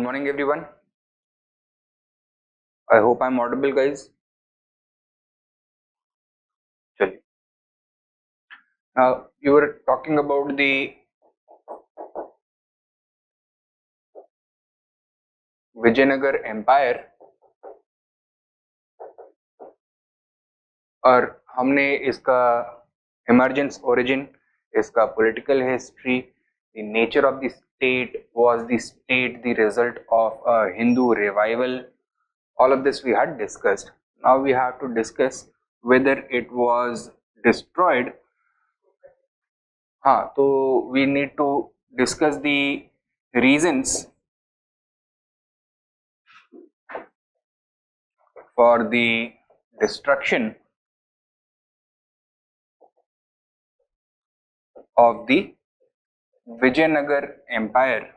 Good morning, everyone. I hope I'm audible, guys. Chaliye. Now, you were talking about the Vijayanagar Empire, और हमने इसका emergence origin, इसका political history, the nature of the state, was the state the result of a Hindu revival? All of this we had discussed. Now we have to discuss whether it was destroyed. So we need to discuss the reasons for the destruction of the Vijayanagar Empire.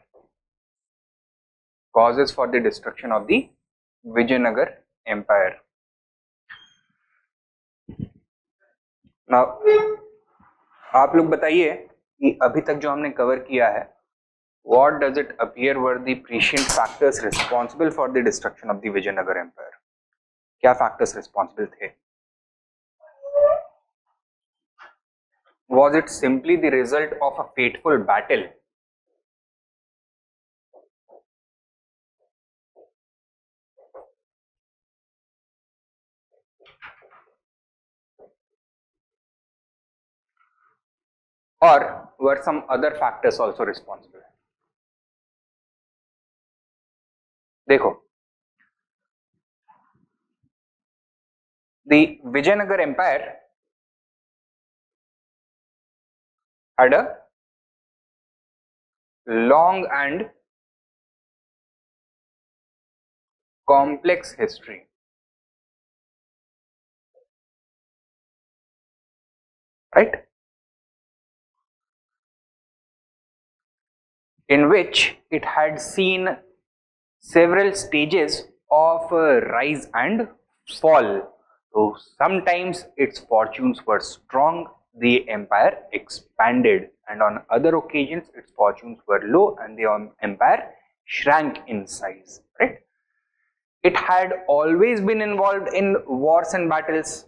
Causes for the destruction of the Vijayanagar Empire. Now, आप लोग बताइए कि अभी तक जो हमने cover किया है, what does it appear were the prescient factors responsible for the destruction of the Vijayanagar Empire? क्या factors responsible थे? Was it simply the result of a fateful battle? Or were some other factors also responsible? देखो, the Vijayanagar Empire had a long and complex history. Right? In which it had seen several stages of rise and fall. So sometimes its fortunes were strong, the empire expanded, and on other occasions its fortunes were low and the empire shrank in size. Right? It had always been involved in wars and battles.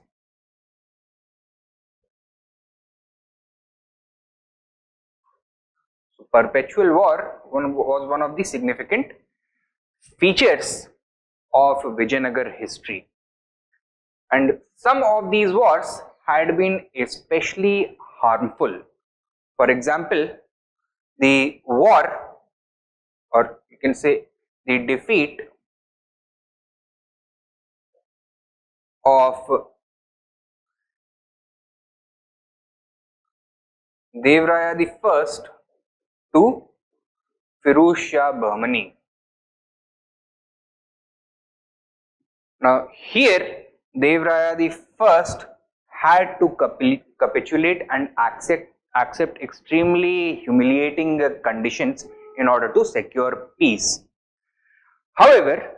So perpetual war was one of the significant features of Vijayanagar history, and some of these wars had been especially harmful. For example, the war, or you can say the defeat of Devraya the First to Firuz Shah Bahmani. Now here Devraya the First had to capitulate and accept extremely humiliating conditions in order to secure peace. However,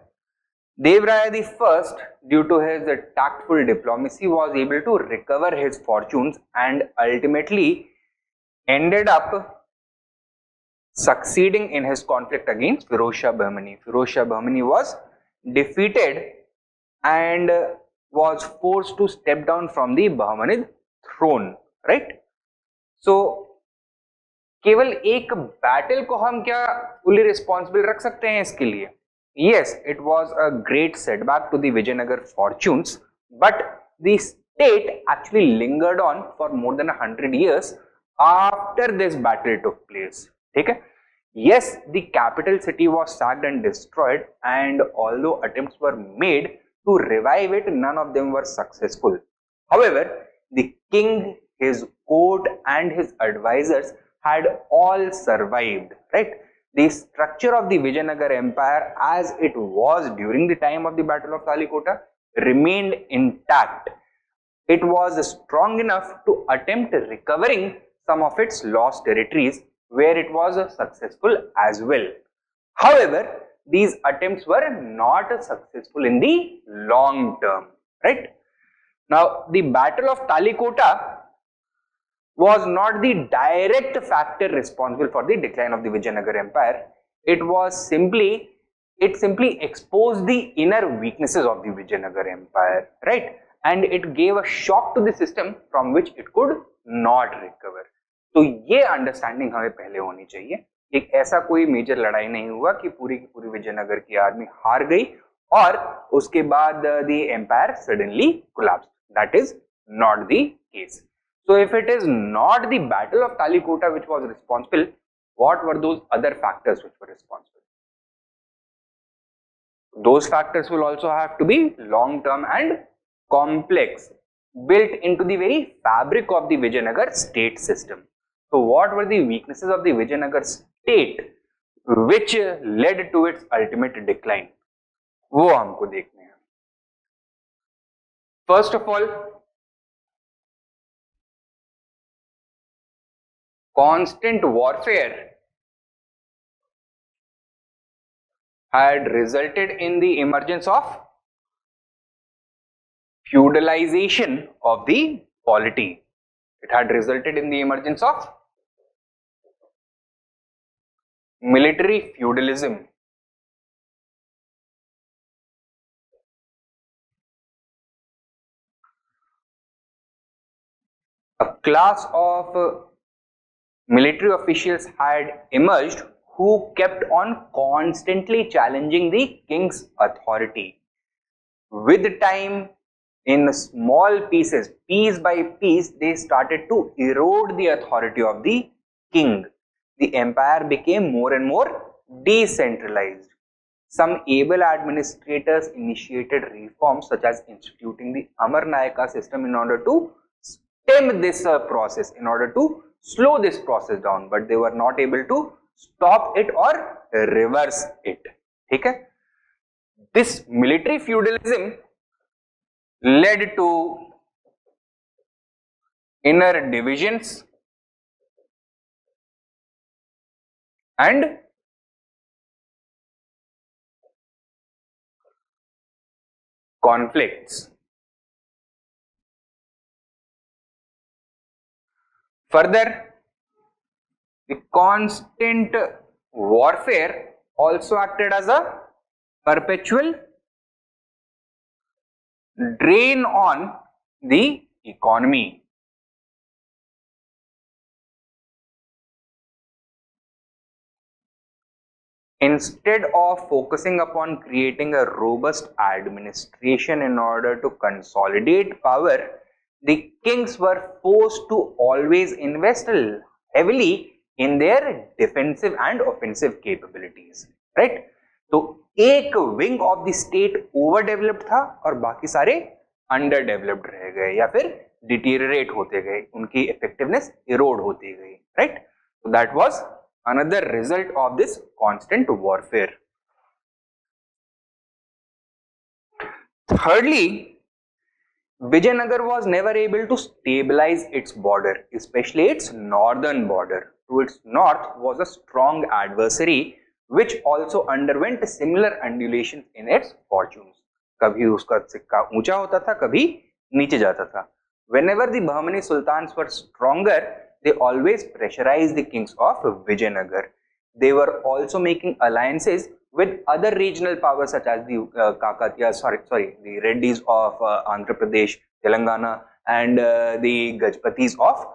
Devraya the First, due to his tactful diplomacy, was able to recover his fortunes and ultimately ended up succeeding in his conflict against Firuz Shah Bahmani. Firuz Shah Bahmani was defeated and was forced to step down from the Bahmanid throne, right? So केवल एक battle को हम क्या fully responsible रख सकते हैं इसके लिए? Yes, it was a great setback to the Vijayanagar fortunes, but the state actually lingered on for more than 100 years after this battle took place. ठीक है? Yes, the capital city was sacked and destroyed, and although attempts were made to revive it, none of them were successful. However, the king, his court and his advisors had all survived, right? The structure of the Vijayanagar Empire as it was during the time of the Battle of Talikota remained intact. It was strong enough to attempt recovering some of its lost territories, where it was successful as well. However, these attempts were not successful in the long term, right? Now, the Battle of Talikota was not the direct factor responsible for the decline of the Vijayanagar Empire. It was simply it simply exposed the inner weaknesses of the Vijayanagar Empire, right? And it gave a shock to the system from which it could not recover. तो ये understanding हमें पहले होनी चाहिए. एक ऐसा कोई major लड़ाई नहीं हुआ कि पूरी की पूरी विजयनगर की आर्मी हार गई और उसके बाद the empire suddenly collapsed. That is not the case. So if it is not the battle of Talikota which was responsible, what were those other factors which were responsible? Those factors will also have to be long term and complex, built into the very fabric of the Vijayanagar state system. So what were the weaknesses of the Vijayanagar state which led to its ultimate decline? वो हमको देखने हैं. First of all, constant warfare had resulted in the emergence of feudalization of the polity. It had resulted in the emergence of military feudalism. A class of military officials had emerged who kept on constantly challenging the king's authority. With time, in small pieces, piece by piece, they started to erode the authority of the king. The empire became more and more decentralized. Some able administrators initiated reforms such as instituting the Amarnayaka system in order to stem this process, in order to slow this process down, but they were not able to stop it or reverse it. Okay? This military feudalism led to inner divisions and conflicts. Further, the constant warfare also acted as a perpetual drain on the economy. Instead of focusing upon creating a robust administration in order to consolidate power, the kings were forced to always invest heavily in their defensive and offensive capabilities, right? तो एक wing of the state over developed था और बाकी सारे under developed रह गए या फिर डिटीरियरेट होते गए, उनकी इफेक्टिवनेस इरोड होती गई, right? So that was another result of this constant warfare. Thirdly, Vijayanagar was never able to stabilize its border, especially its northern border. To its north was a strong adversary which also underwent similar undulations in its fortunes. कभी उसका सिक्का ऊंचा होता था, कभी नीचे जाता था. Whenever the Bahmani sultans were stronger, they always pressurized the kings of Vijayanagar. They were also making alliances with other regional powers such as the the Reddys of Andhra Pradesh, Telangana, and the Gajpatis of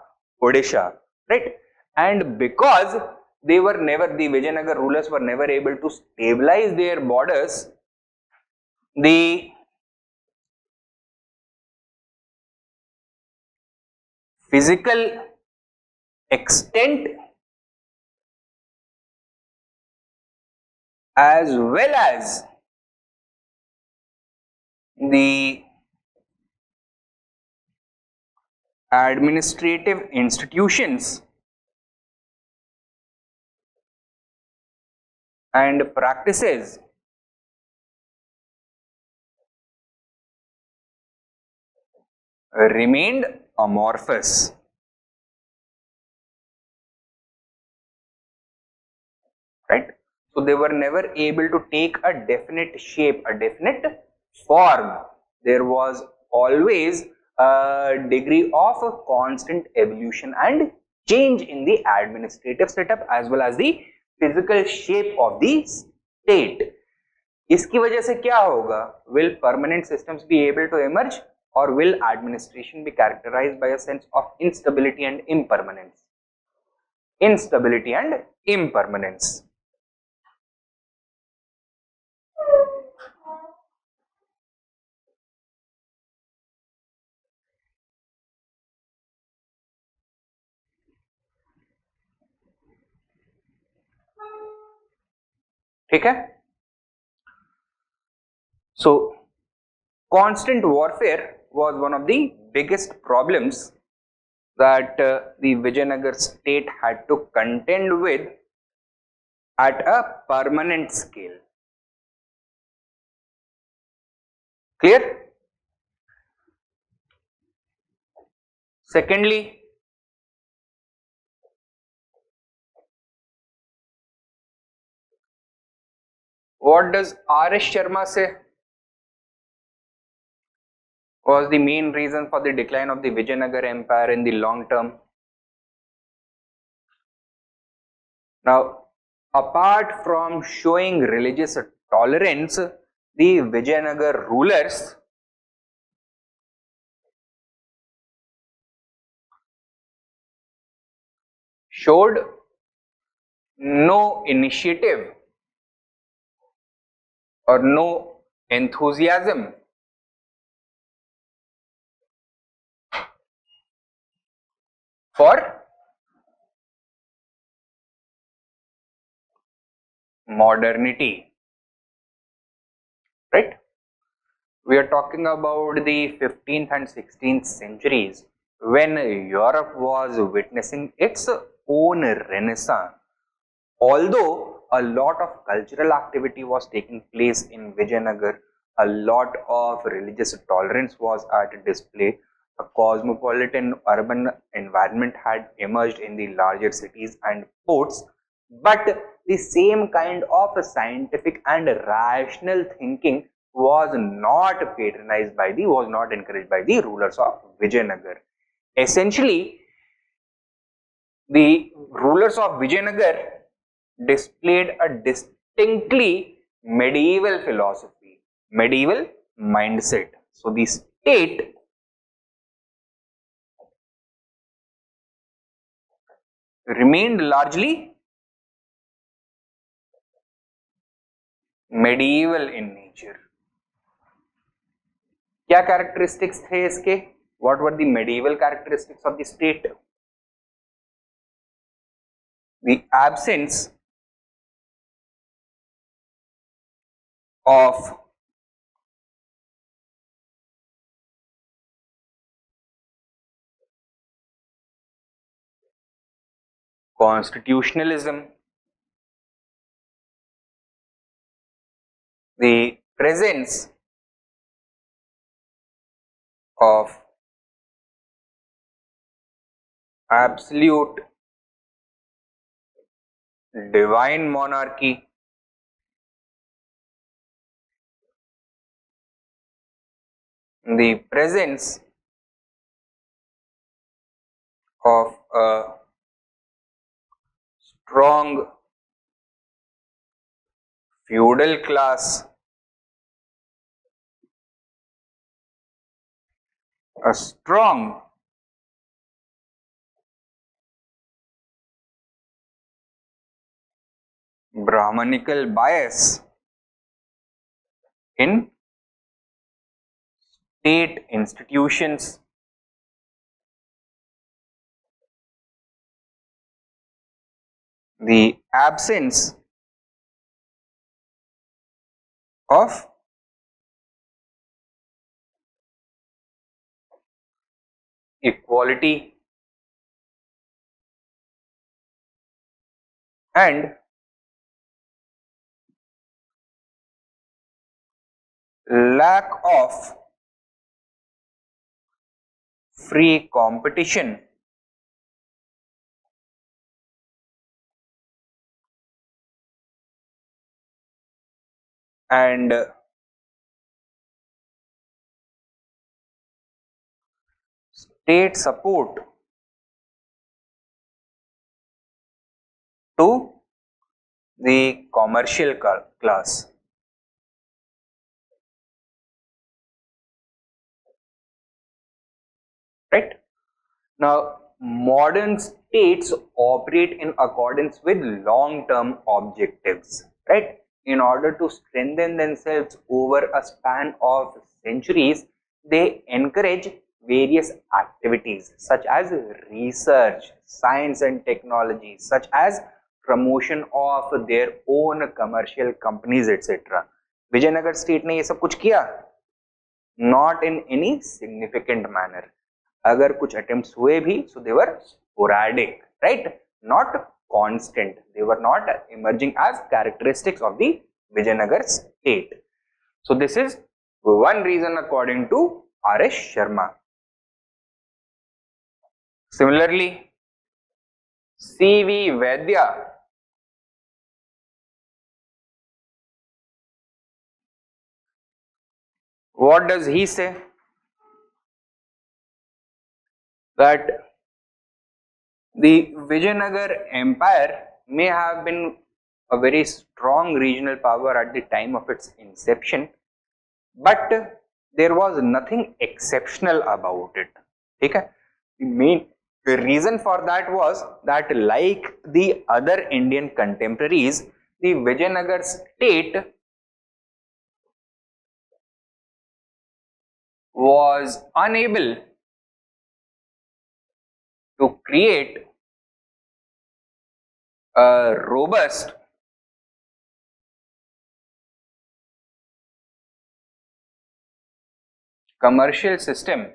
Odisha, right? And because the Vijayanagar rulers were never able to stabilize their borders, the physical extent as well as the administrative institutions and practices remained amorphous. Right? So they were never able to take a definite shape, a definite form. There was always a degree of a constant evolution and change in the administrative setup as well as the physical shape of the state. इसकी वजह से क्या होगा? Will permanent systems be able to emerge और will administration be characterised by a sense of instability and impermanence? Instability and impermanence. ठीक है. So constant warfare was one of the biggest problems that the Vijayanagar state had to contend with at a permanent scale. Clear? Secondly, what does R.S. Sharma say was the main reason for the decline of the Vijayanagar Empire in the long term? Now, apart from showing religious tolerance, the Vijayanagar rulers showed no initiative or no enthusiasm for modernity, right? We are talking about the 15th and 16th centuries when Europe was witnessing its own renaissance. Although a lot of cultural activity was taking place in Vijayanagar, a lot of religious tolerance was at display, a cosmopolitan urban environment had emerged in the larger cities and ports, but the same kind of scientific and rational thinking was not patronized by the, was not encouraged by the rulers of Vijayanagar. Essentially, the rulers of Vijayanagar displayed a distinctly medieval philosophy, medieval mindset. So the state remained largely medieval in nature. क्या characteristics थे इसके? What were the medieval characteristics of the state? The absence of constitutionalism, the presence of absolute divine monarchy, the presence of a strong feudal class, a strong Brahmanical bias in state institutions, the absence of equality, and lack of free competition and state support to the commercial class. right? Now, modern states operate in accordance with long-term objectives, right? In order to strengthen themselves over a span of centuries, they encourage various activities such as research, science and technology, such as promotion of their own commercial companies, etc. Vijayanagara state ने ये सब कुछ किया? Not in any significant manner. अगर कुछ attempts हुए भी, so they were sporadic, right? Not constant. They were not emerging as characteristics of the Vijayanagar state. So this is one reason according to R.S. Sharma. Similarly, C.V. Vaidya, what does he say? That the Vijayanagar Empire may have been a very strong regional power at the time of its inception, but there was nothing exceptional about it. Okay? The main reason for that was that, like the other Indian contemporaries, the Vijayanagar state was unable to create a robust commercial system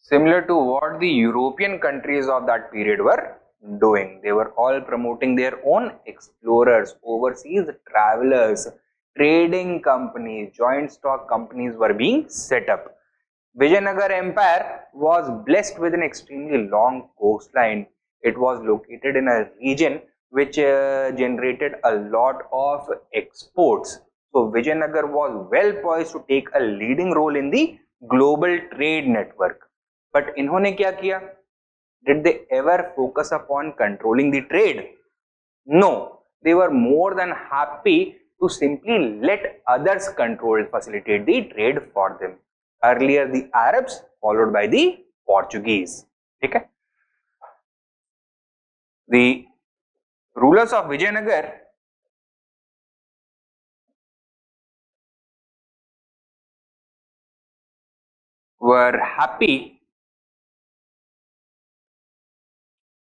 similar to what the European countries of that period were doing. They were all promoting their own explorers, overseas travelers, trading companies, joint stock companies were being set up. Vijayanagar Empire was blessed with an extremely long coastline. It was located in a region which generated a lot of exports. So Vijayanagar was well poised to take a leading role in the global trade network. But इन्होंने क्या किया? Did they ever focus upon controlling the trade? No, they were more than happy to simply let others facilitate the trade for them. Earlier the Arabs, followed by the Portuguese. Okay? The rulers of Vijayanagar were happy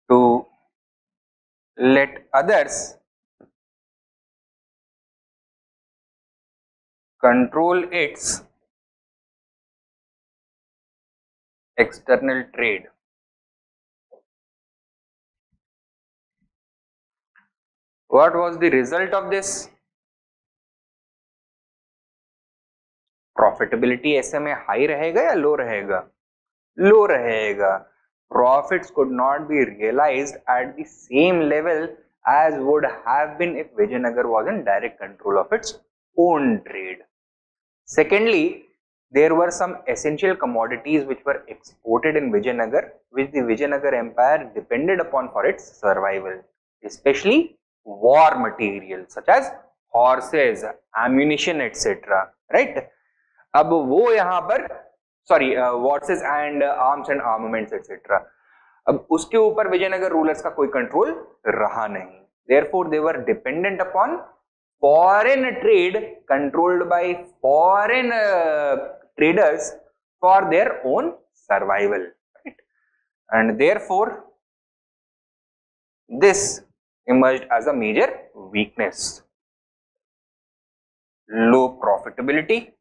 to let others control its external trade. What was the result of this? Profitability ऐसे में high रहेगा या low रहेगा? Low रहेगा. Profits could not be realized at the same level as would have been if Vijayanagar was in direct control of its own trade. Secondly, there were some essential commodities which were exported in Vijayanagar, which the Vijayanagar Empire depended upon for its survival, especially war material such as horses, ammunition, etc. Right? अब वो यहाँ पर sorry horses and arms and armaments etc. अब उसके ऊपर Vijayanagar rulers का कोई control रहा नहीं. Therefore, they were dependent upon foreign trade controlled by foreign traders for their own survival, right? And therefore this emerged as a major weakness. Low profitability,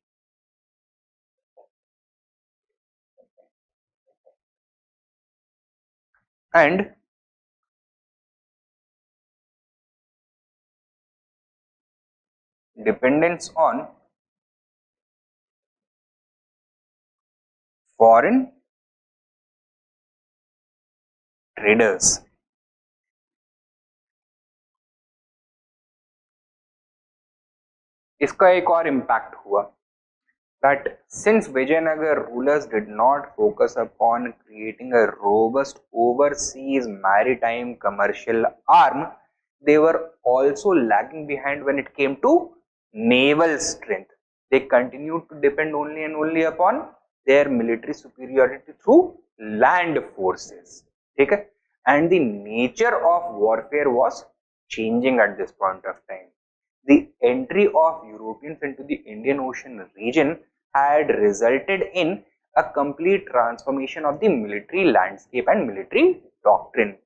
and dependence on foreign traders. इसका एक और impact हुआ that since Vijayanagar rulers did not focus upon creating a robust overseas maritime commercial arm, they were also lagging behind when it came to naval strength. They continued to depend only and only upon their military superiority through land forces. Okay? And the nature of warfare was changing at this point of time. The entry of Europeans into the Indian Ocean region had resulted in a complete transformation of the military landscape and military doctrine.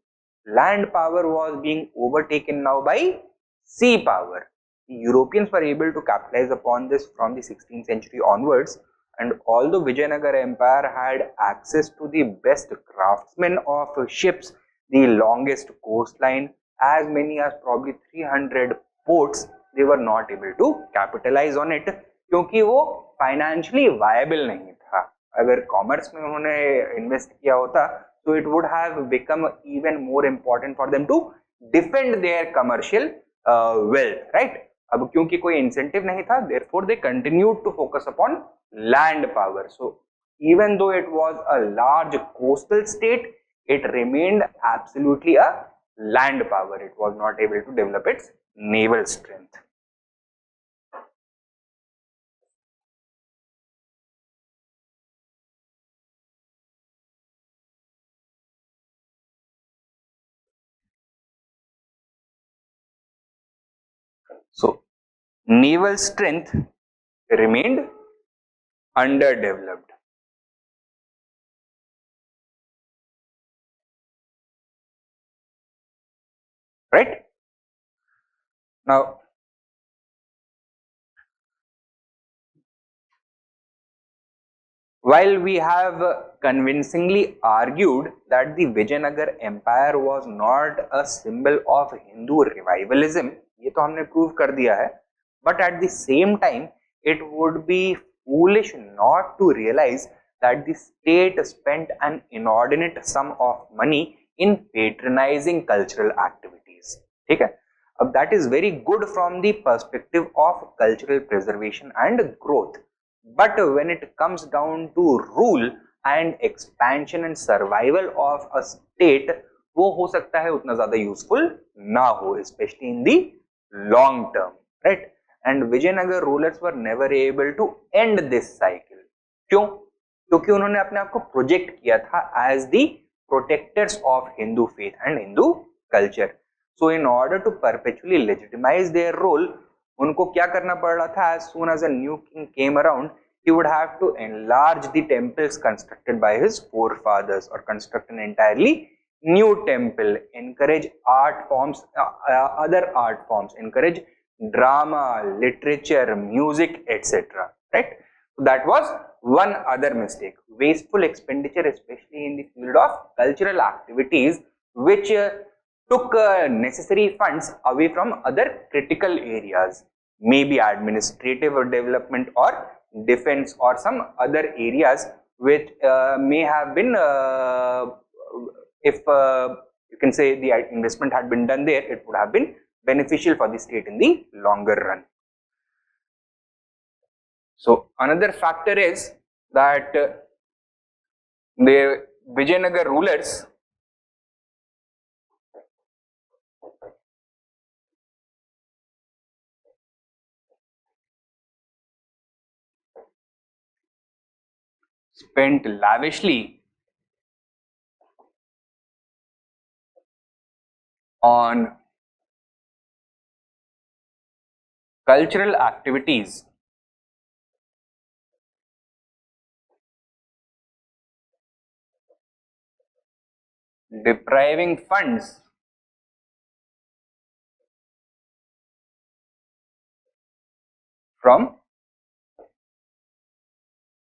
Land power was being overtaken now by sea power. The Europeans were able to capitalize upon this from the 16th century onwards, and although Vijayanagara Empire had access to the best craftsmen of ships, the longest coastline, as many as probably 300 ports, they were not able to capitalize on it क्योंकि वो financially viable नहीं था. अगर commerce में उन्होंने invest किया होता so it would have become even more important for them to defend their commercial wealth, right? अब क्योंकि कोई इंसेंटिव नहीं था, therefore they continued to focus upon land power. So even though it was a large coastal state, it remained absolutely a land power. It was not able to develop its naval strength. So naval strength remained underdeveloped. Right? Now, while we have convincingly argued that the Vijayanagar Empire was not a symbol of Hindu revivalism, ये तो हमने prove कर दिया है, but at the same time, it would be foolish not to realize that the state spent an inordinate sum of money in patronizing cultural activities. ठीक है? अब that is very good from the perspective of cultural preservation and growth. But when it comes down to rule and expansion and survival of a state, वो हो सकता है उतना ज़्यादा useful ना हो, especially in the long term, right? And Vijayanagar rulers were never able to end this cycle. क्यों? क्योंकि उन्होंने अपने आप को प्रोजेक्ट किया था as the protectors of Hindu faith and Hindu culture. So in order to perpetually legitimize their role, उनको क्या करना पड़ रहा था? As soon as a new king came around, he would have to enlarge the temples constructed by his forefathers or construct an entirely new temple, encourage art forms, other art forms, encourage drama, literature, music, etc. Right? So that was one other mistake. Wasteful expenditure, especially in the field of cultural activities, which took necessary funds away from other critical areas, maybe administrative or development or defense or some other areas which may have been, if you can say the investment had been done there, it would have been beneficial for the state in the longer run. So another factor is that the Vijayanagar rulers spent lavishly on cultural activities depriving funds from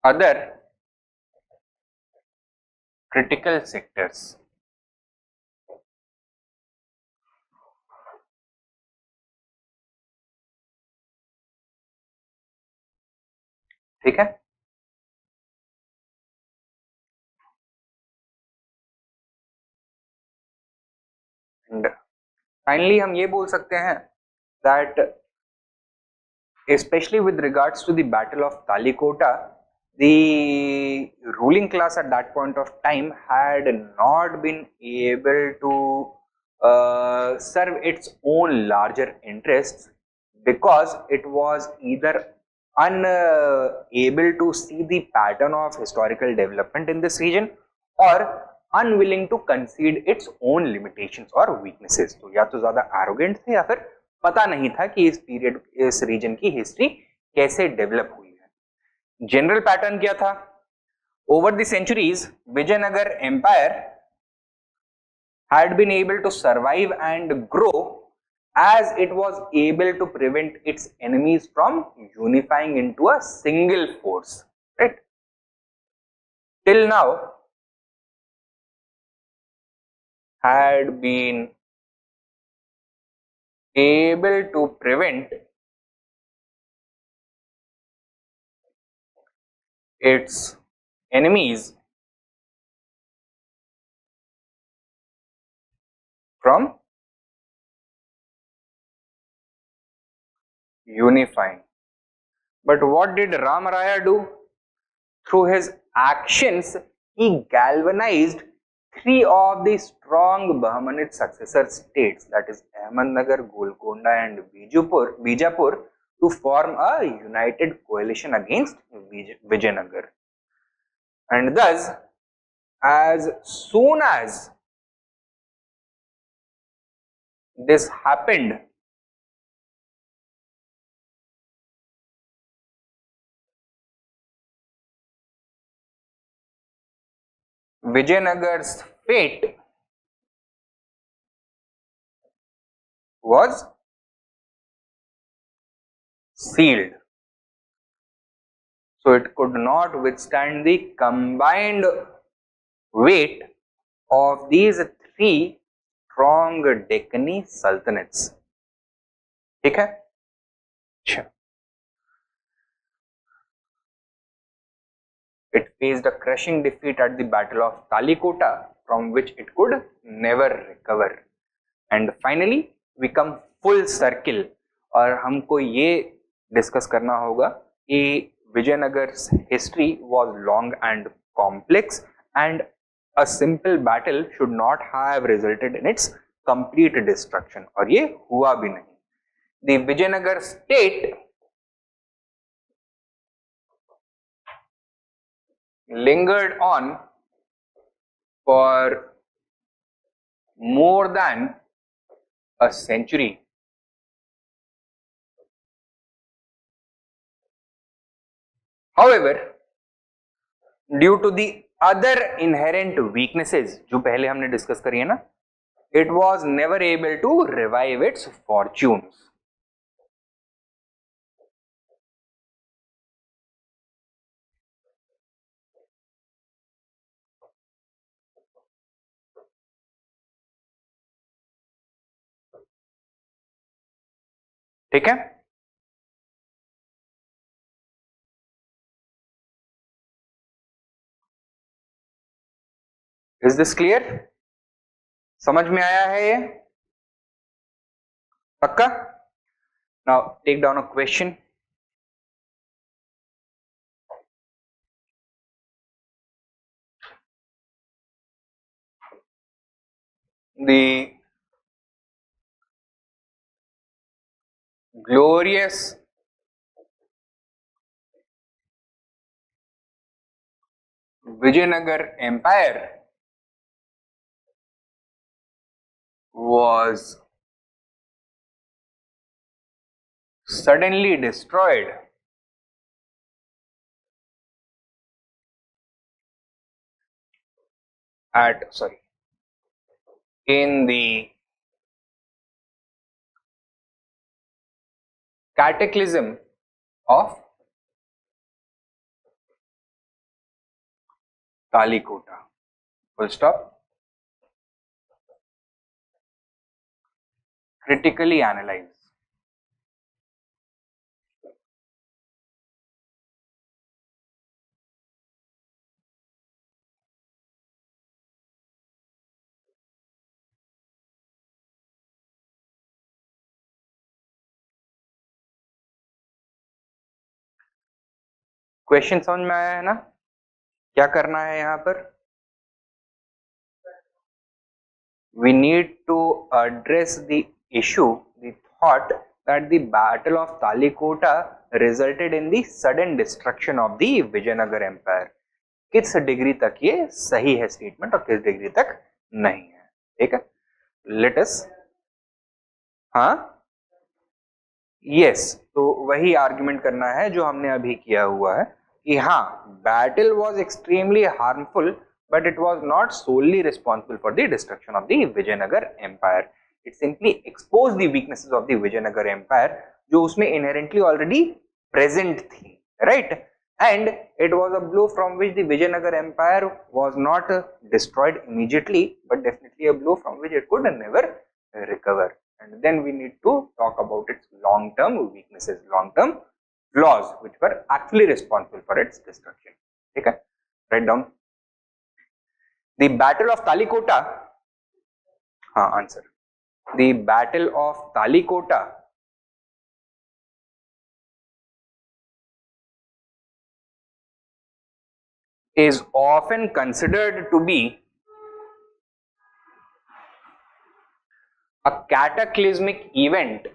other critical sectors. ठीक है? And finally हम ये बोल सकते हैं that especially with regards to the Battle of Talikota, the ruling class at that point of time had not been able to serve its own larger interests, because it was either unable to see the pattern of historical development in this region, or unwilling to concede its own limitations or weaknesses. तो या तो ज्यादा arrogant थे या फिर पता नहीं था कि इस पीरियड, इस रीजन की हिस्ट्री कैसे डेवलप हुई है. जनरल पैटर्न क्या था? Over the centuries Vijayanagara empire had been able to survive and grow as it was able to prevent its enemies from unifying into a single force, right? Till now had been able to prevent its enemies from unifying. But what did Ram Raya do? Through his actions, he galvanized three of the strong Bahmanid successor states, that is Ahmednagar, Golconda and Bijapur, to form a united coalition against Vijayanagar. And thus, as soon as this happened, Vijayanagar's fate was sealed. So it could not withstand the combined weight of these three strong Deccani sultanates. ठीक है? अच्छा. It faced a crushing defeat at the Battle of Talikota, from which it could never recover. And finally, we come full circle, और हमको ये discuss करना होगा कि Vijayanagar's history was long and complex, and a simple battle should not have resulted in its complete destruction. और ये हुआ भी नहीं. The Vijayanagar state lingered on for more than a century. However, due to the other inherent weaknesses जो पहले हमने discuss करी है ना, it was never able to revive its fortunes. ठीक है? Is this clear? समझ में आया है ये? पक्का? Now take down a question. The glorious Vijayanagar Empire was suddenly destroyed in the cataclysm of Talikota. Full stop. Critically analyze. Question समझ में आया है ना? क्या करना है यहाँ पर? We need to address the issue, the thought that the Battle of Talikota resulted in the sudden destruction of the Vijayanagar Empire. किस डिग्री तक ये सही है स्टेटमेंट और किस डिग्री तक नहीं है, ठीक है. लेट अस, हाँ यस, तो वही आर्ग्यूमेंट करना है जो हमने अभी किया हुआ है कि हाँ, battle was extremely harmful but it was not solely responsible for the destruction of the Vijayanagara empire. It simply expose the weaknesses of the Vijayanagara empire जो उसमें इनहेरेंटली ऑलरेडी प्रेजेंट थी, right. And it was a blow from which the Vijayanagara empire was not destroyed immediately but definitely a blow from which it could never recover. And then we need to talk about its long-term weaknesses, long-term flaws which were actually responsible for its destruction. Okay, write down. The Battle of Talikota. Answer. The Battle of Talikota is often considered to be a cataclysmic event,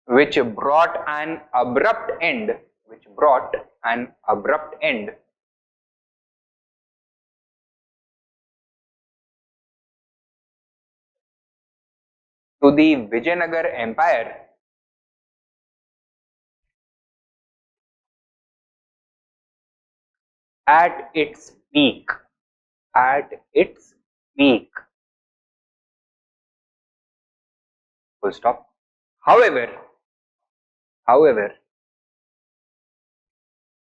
which brought an abrupt end, to the Vijayanagar Empire at its peak. Full stop. However,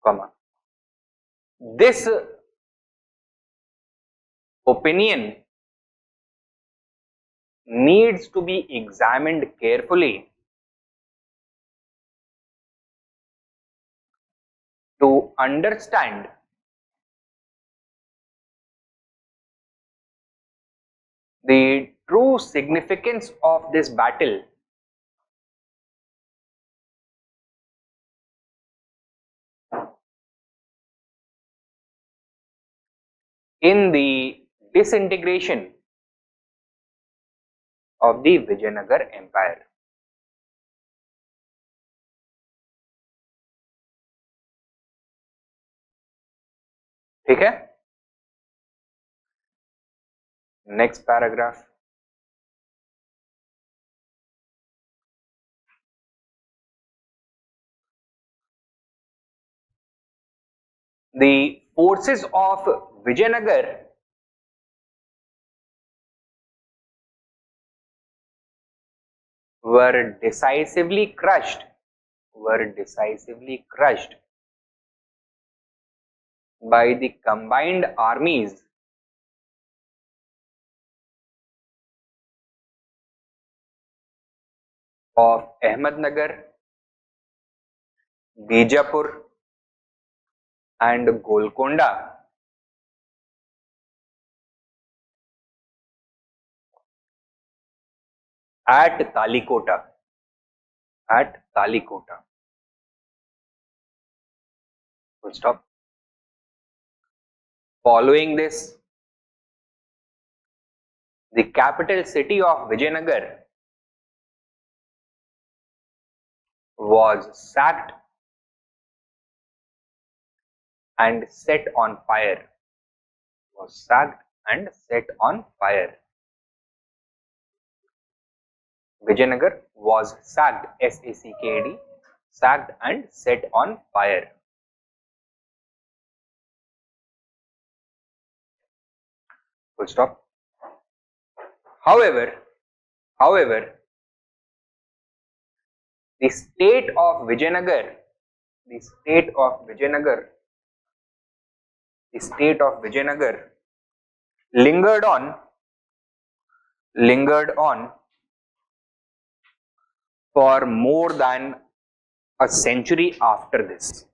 comma, this opinion needs to be examined carefully to understand the true significance of this battle in the disintegration of the Vijayanagar Empire. ठीक है, next paragraph. The forces of Vijayanagar were decisively crushed by the combined armies of Ahmednagar, Bijapur and Golconda at Talikota. Full stop. Following this, the capital city of Vijayanagar was sacked and set on fire. Vijayanagar was sacked, S-A-C-K-E-D, sacked and set on fire. Full stop. However, the state of Vijayanagar lingered on for more than a century after this.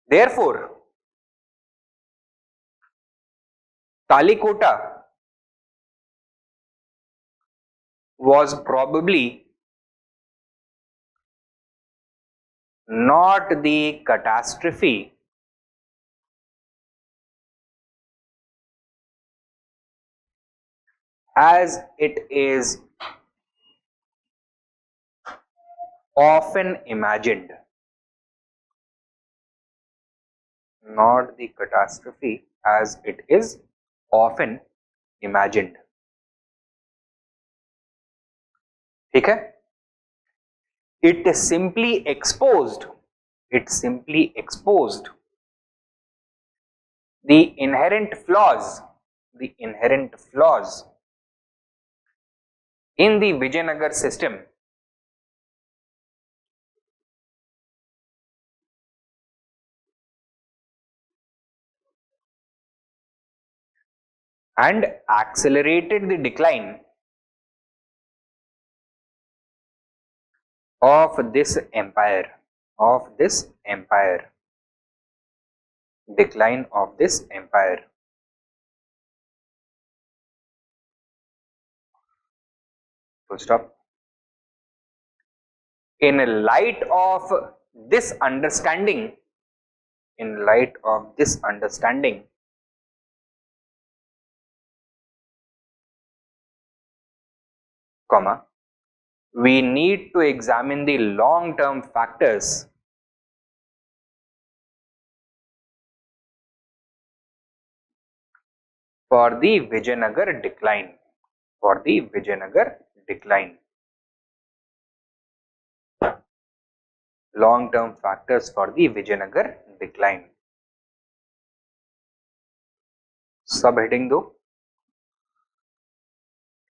Therefore, Talikota was probably not the catastrophe as it is often imagined. Not the catastrophe as it is often imagined. ठीक है? It simply exposed the inherent flaws in the Vijayanagar system and accelerated the decline of this empire. Decline of this empire. Full stop. In light of this understanding, comma, we need to examine the long-term factors for the Vijayanagar decline. Long-term factors for the Vijayanagar decline. Subheading दो,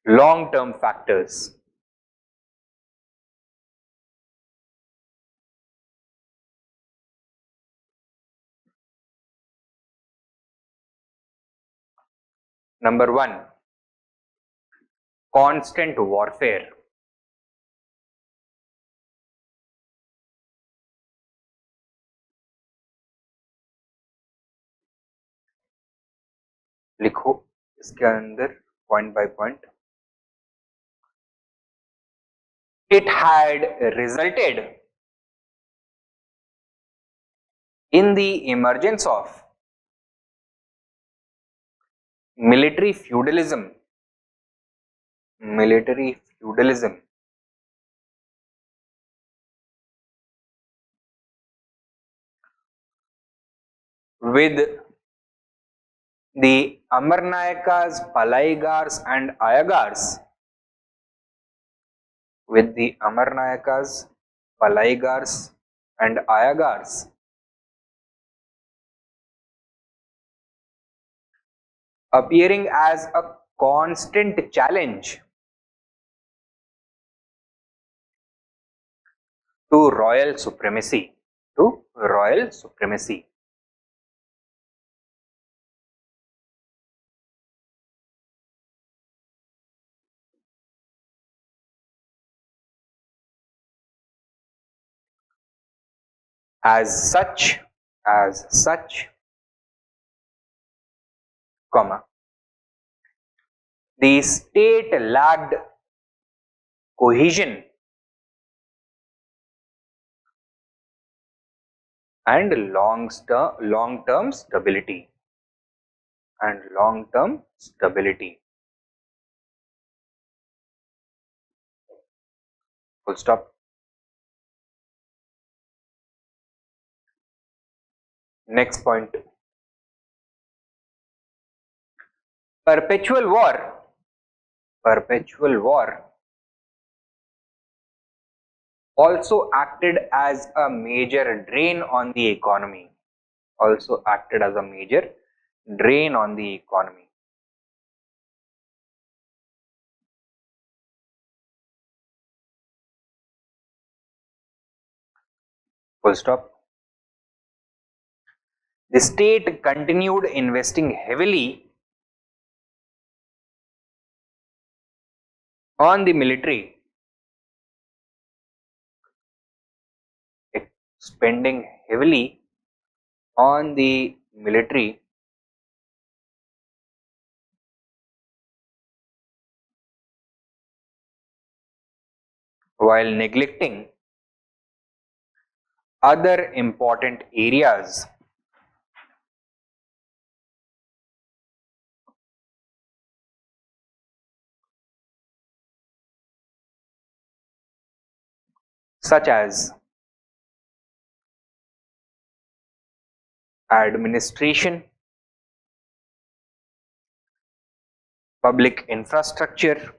long-term factors. Number 1, constant warfare. लिखो इसके अंदर point by point. It had resulted in the emergence of military feudalism with the Amarnayakas, Palaigars and Ayagars appearing as a constant challenge to royal supremacy. As such, comma, the state lacked cohesion and long-term stability. Full stop. Next point. Perpetual war also acted as a major drain on the economy. Full stop. The state continued investing heavily on the military, spending heavily on the military while neglecting other important areas such as administration, public infrastructure,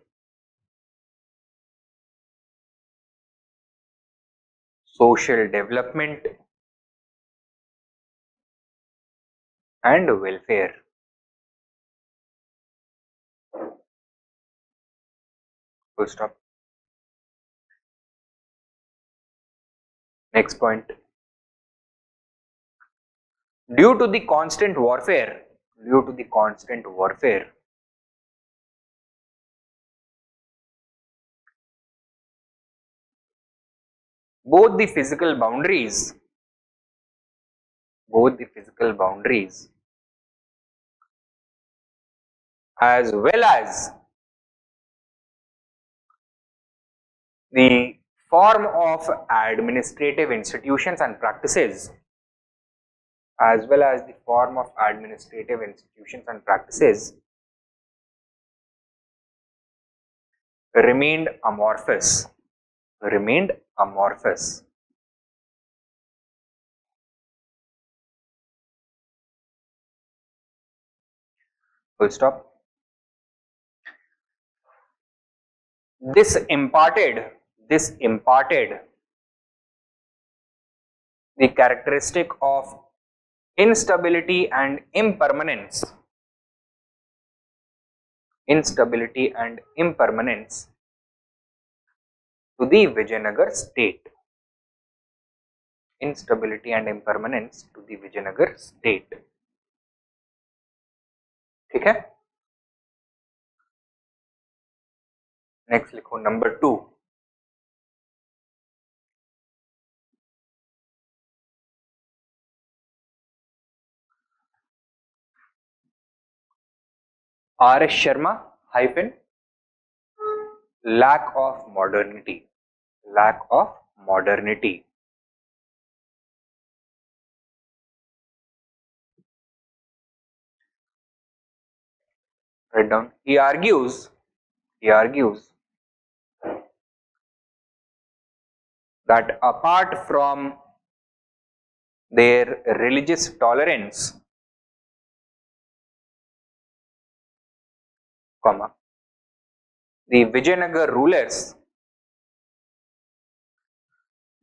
social development, and welfare. Full stop. Next point. Due to the constant warfare, both the physical boundaries, as well as the form of administrative institutions and practices, remained amorphous. Full stop. This imparted the characteristic of instability and impermanence to the Vijayanagar state. ठीक है. Next लिखो number 2. R.S. Sharma hyphen lack of modernity. Write down. He argues that apart from their religious tolerance, the Vijayanagar rulers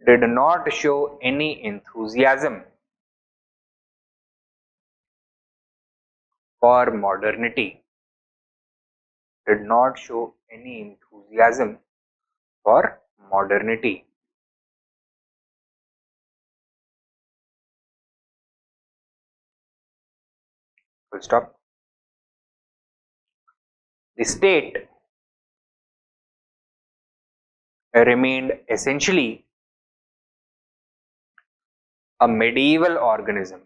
did not show any enthusiasm for modernity. Full stop. The state remained essentially a medieval organism.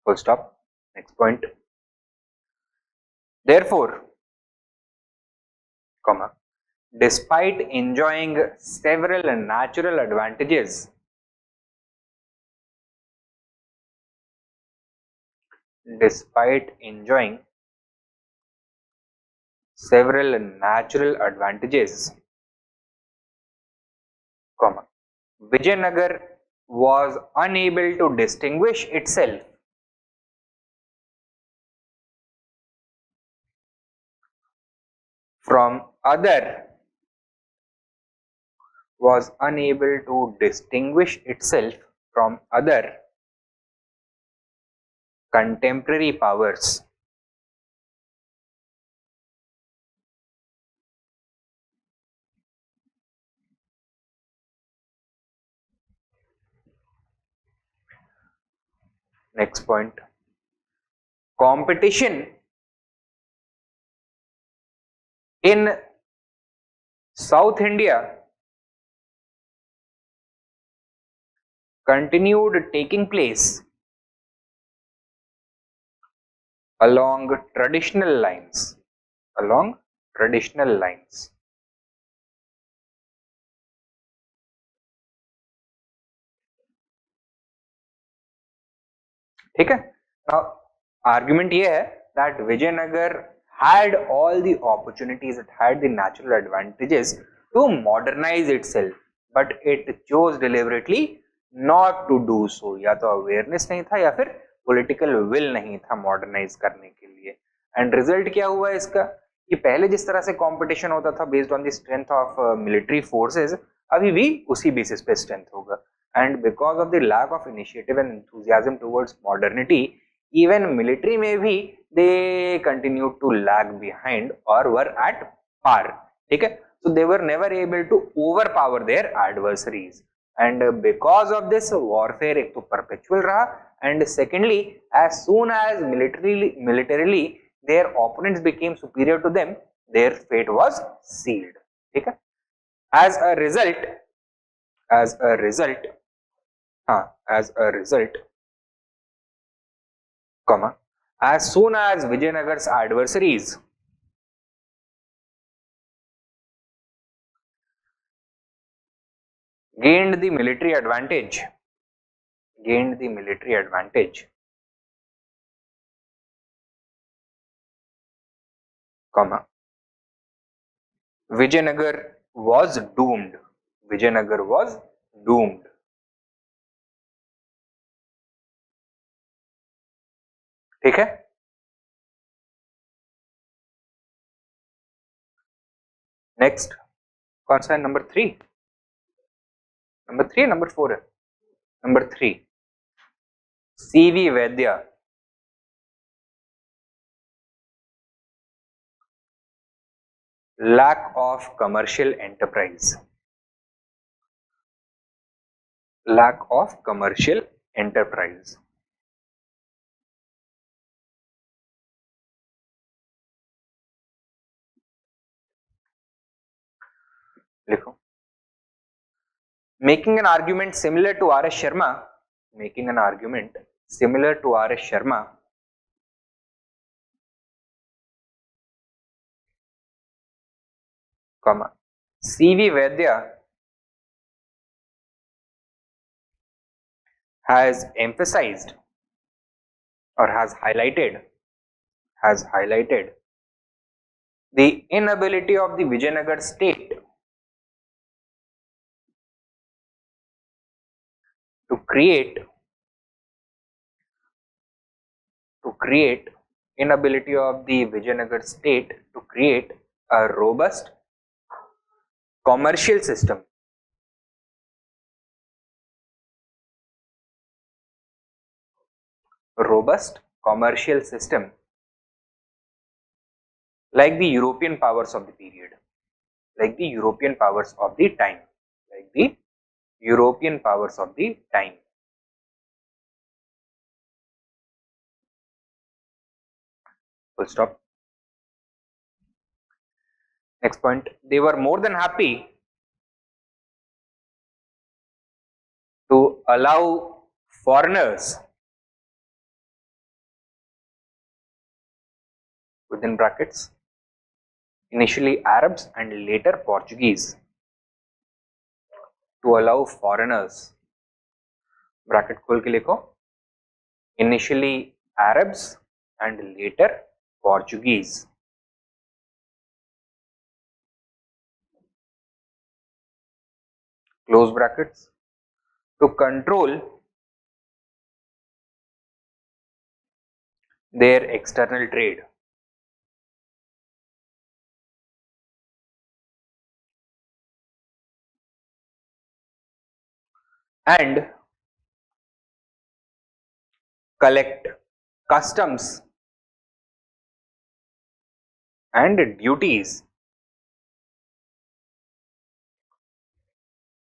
Full stop. Next point. Therefore, despite enjoying several natural advantages, Vijayanagar was unable to distinguish itself from other contemporary powers. Next point. Competition in South India continued taking place along traditional lines, along traditional lines. ठीक है. Now argument ये है that Vijayanagar had all the opportunities, it had the natural advantages to modernize itself, but it chose deliberately not to do so. या तो awareness नहीं था या फिर political will नहीं था modernize करने के लिए. And result क्या हुआ इसका कि पहले जिस तरह से competition होता था based on the strength of military forces, अभी भी उसी basis पे strength होगा. And because of the lack of initiative and enthusiasm towards modernity, even military में भी they continued to lag behind or were at par. ठीक है. So they were never able to overpower their adversaries, and because of this warfare एक तो perpetual रहा, and secondly as soon as militarily their opponents became superior to them, their fate was sealed. ठीक है. As a result, as a result, as soon as Vijayanagar's adversaries gained the military advantage, Vijayanagar was doomed. Vijayanagar was doomed. ठीक है. Next कौन सा है? Number 3, number 4 है? Number 3, CV वैद्या lack of commercial enterprise. Lack of commercial enterprise. लिखो. Making an argument similar to R.S. Sharma, CV Vaidya has emphasized or has highlighted the inability of the Vijayanagar state to create inability of the Vijayanagar state to create a robust commercial system like the European powers of the period, like the European powers of the time, Full stop. Next point, they were more than happy to allow foreigners, within brackets, initially Arabs and later Portuguese, to allow foreigners, bracket खोल के लिखो, initially Arabs and later Portuguese, close brackets, to control their external trade. And collect customs and duties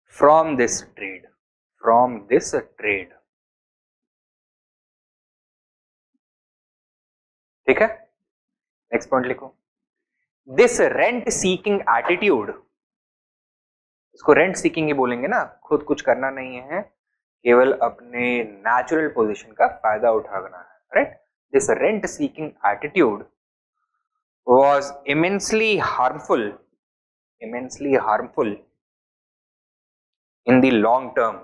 from this trade. ठीक है. Next point लिखो. This rent seeking attitude, इसको rent seeking ही बोलेंगे ना, खुद कुछ करना नहीं है केवल अपने नेचुरल पोजीशन का फायदा उठाना है, right. This rent seeking attitude was immensely harmful in the long term.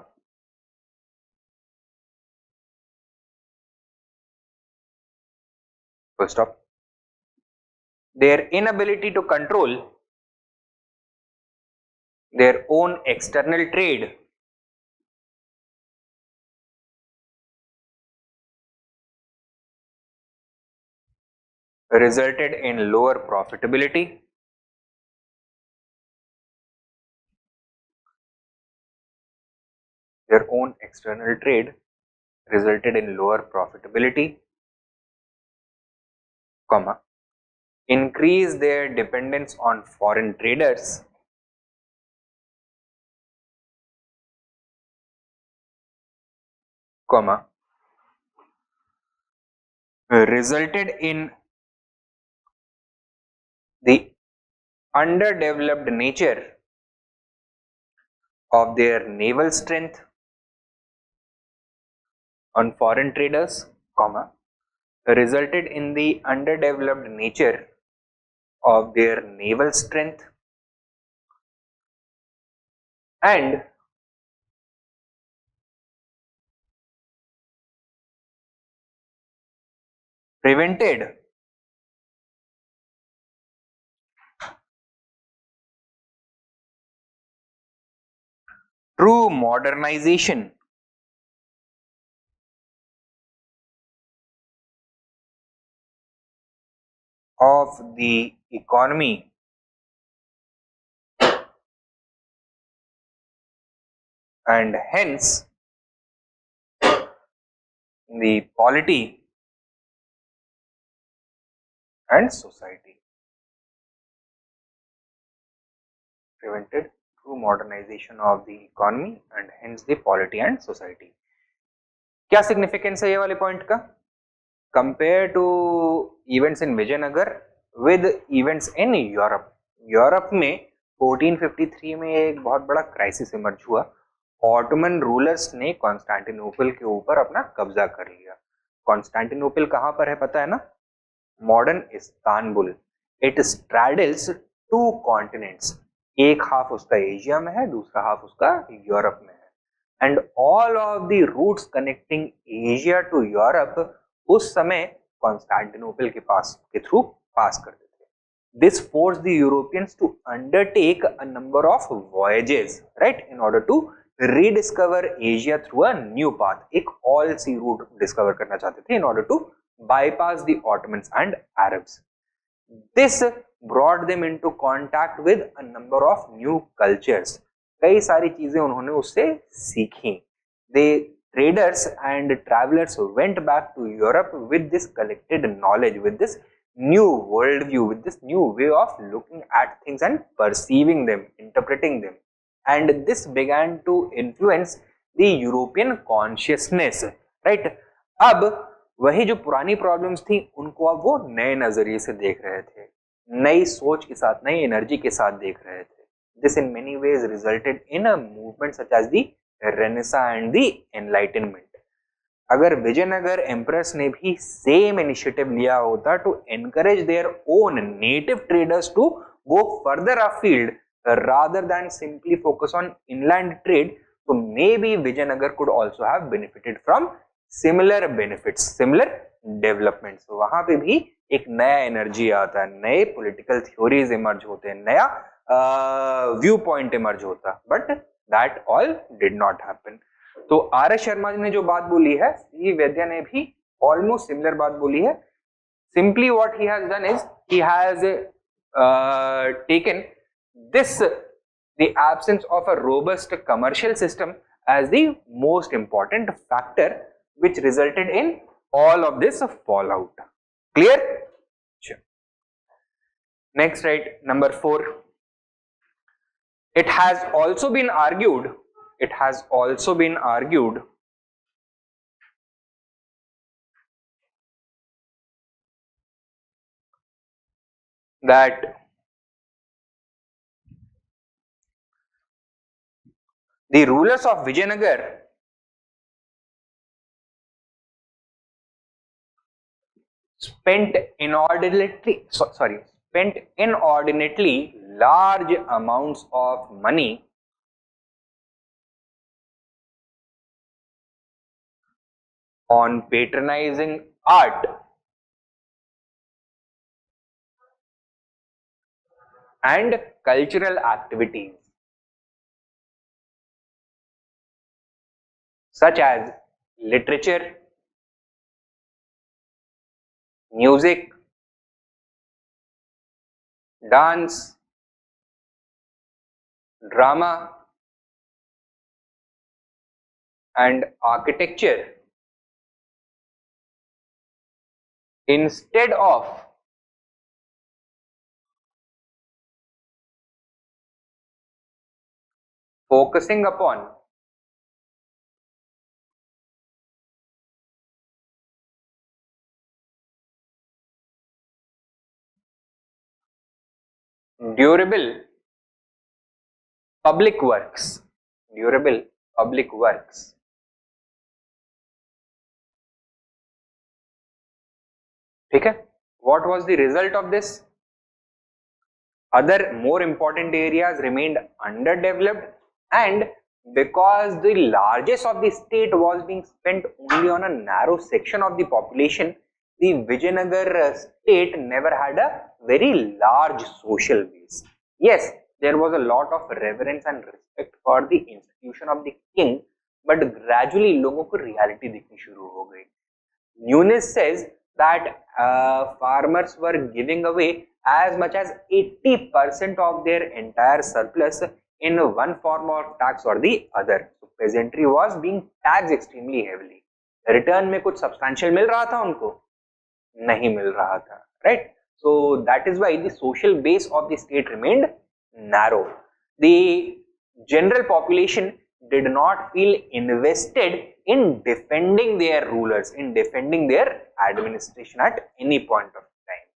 First off, their inability to control their own external trade resulted in lower profitability, their own external trade resulted in lower profitability, comma, increase their dependence on foreign traders, comma, resulted in the underdeveloped nature of their naval strength on foreign traders, comma, resulted in the underdeveloped nature of their naval strength and prevented true modernization of the economy and hence the polity and society. Prevented true modernization of the economy and hence the polity and society. क्या significance है ये वाले point का? Compare to events in Vijayanagara with events in Europe. Europe में 1453 में एक बहुत बड़ा क्राइसिस इमर्ज हुआ. ऑटोमन रूलर्स ने कॉन्स्टेंटिनोपल के ऊपर अपना कब्जा कर लिया. कॉन्स्टेंटिनोपल कहां पर है पता है ना? Modern Istanbul. It straddles two continents. एक हाफ उसका एशिया में है, दूसरा हाफ उसका यूरोप में है. And all of the routes connecting Asia to Europe उस समय कॉन्स्टेंटिनोपल के पास के थ्रू पास करते थे. This force the Europeans to undertake a number of voyages, right, in order to rediscover Asia through a new path. एक all sea route discover करना चाहते थे in order to bypass the Ottomans and Arabs. This brought them into contact with a number of new cultures. कई सारी चीजें उन्होंने उससे सीखी. The traders and travelers went back to Europe with this collected knowledge, with this new worldview, with this new way of looking at things and perceiving them, interpreting them. And this began to influence the European consciousness, right? अब वही जो पुरानी problems थी उनको अब वो नए नजरिए से देख रहे थे, नई सोच के साथ, नई एनर्जी के साथ देख रहे थे. This in many ways resulted in a movement such as the renaissance and the enlightenment. अगर विजयनगर एम्प्रेस ने भी सेम इनिशिएटिव लिया होता to encourage their own native traders to go further afield rather than simply focus on inland trade, so maybe Vijayanagar could also have benefited from similar benefits, similar developments. So वहां पे भी एक नया energy आता है, नए political theories emerge होते हैं, नया व्यू पॉइंट इमर्ज होता, but that all did not happen. तो आर एस शर्मा जी ने जो बात बोली है, सी वैद्या ने भी ऑलमोस्ट सिमिलर बात बोली है. Simply what he has done is he has taken this the absence of a robust commercial system as the most important factor which resulted in all of this fallout. Clear? Sure. Next, right, number 4. It has also been argued that the rulers of Vijayanagar spent inordinately large amounts of money on patronizing art and cultural activities such as literature, music, dance, drama, and architecture, instead of focusing upon durable public works. Durable public works. Okay? What was the result of this? Other more important areas remained underdeveloped, and because the largest of the state was being spent only on a narrow section of the population, the Vijayanagar state never had a very large social base. Yes, there was a lot of reverence and respect for the institution of the king, but gradually लोगों को reality दिखनी शुरू हो गई. Nunes says that farmers were giving away as much as 80% of their entire surplus in one form of tax or the other. So peasantry was being taxed extremely heavily. Return में कुछ substantial मिल रहा था उनको? नहीं मिल रहा था, right? So that is why the social base of the state remained narrow. The general population did not feel invested in defending their rulers, in defending their administration at any point of time.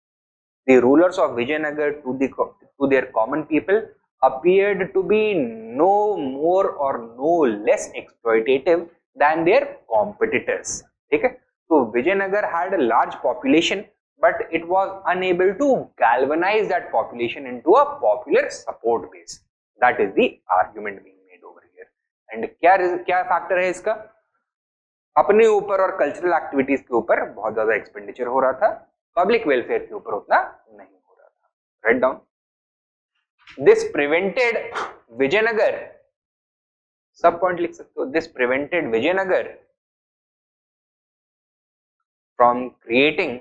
The rulers of Vijayanagar to their common people appeared to be no more or no less exploitative than their competitors. Okay? So Vijayanagar had a large population, but it was unable to galvanize that population into a popular support base. That is the argument being made over here. And क्या factor है इसका? अपने ऊपर और cultural activities के ऊपर बहुत ज्यादा एक्सपेंडिचर हो रहा था, पब्लिक वेलफेयर के ऊपर उतना नहीं हो रहा था. Right down. This prevented Vijayanagara, सब पॉइंट लिख सकते हो. This prevented Vijayanagara from creating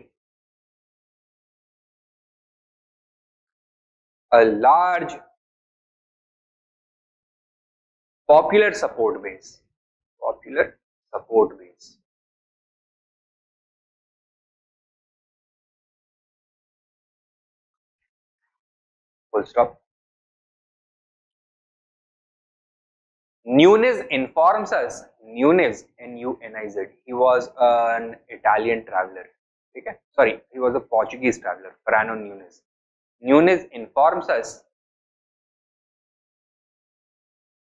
a large popular support base. Popular support base. Full stop. Nunes informs us, Nunes, N-U-N-I-Z, he was an Italian traveler. Okay? Sorry, he was a Portuguese traveler, Ferrano Nunes. Nunes informs us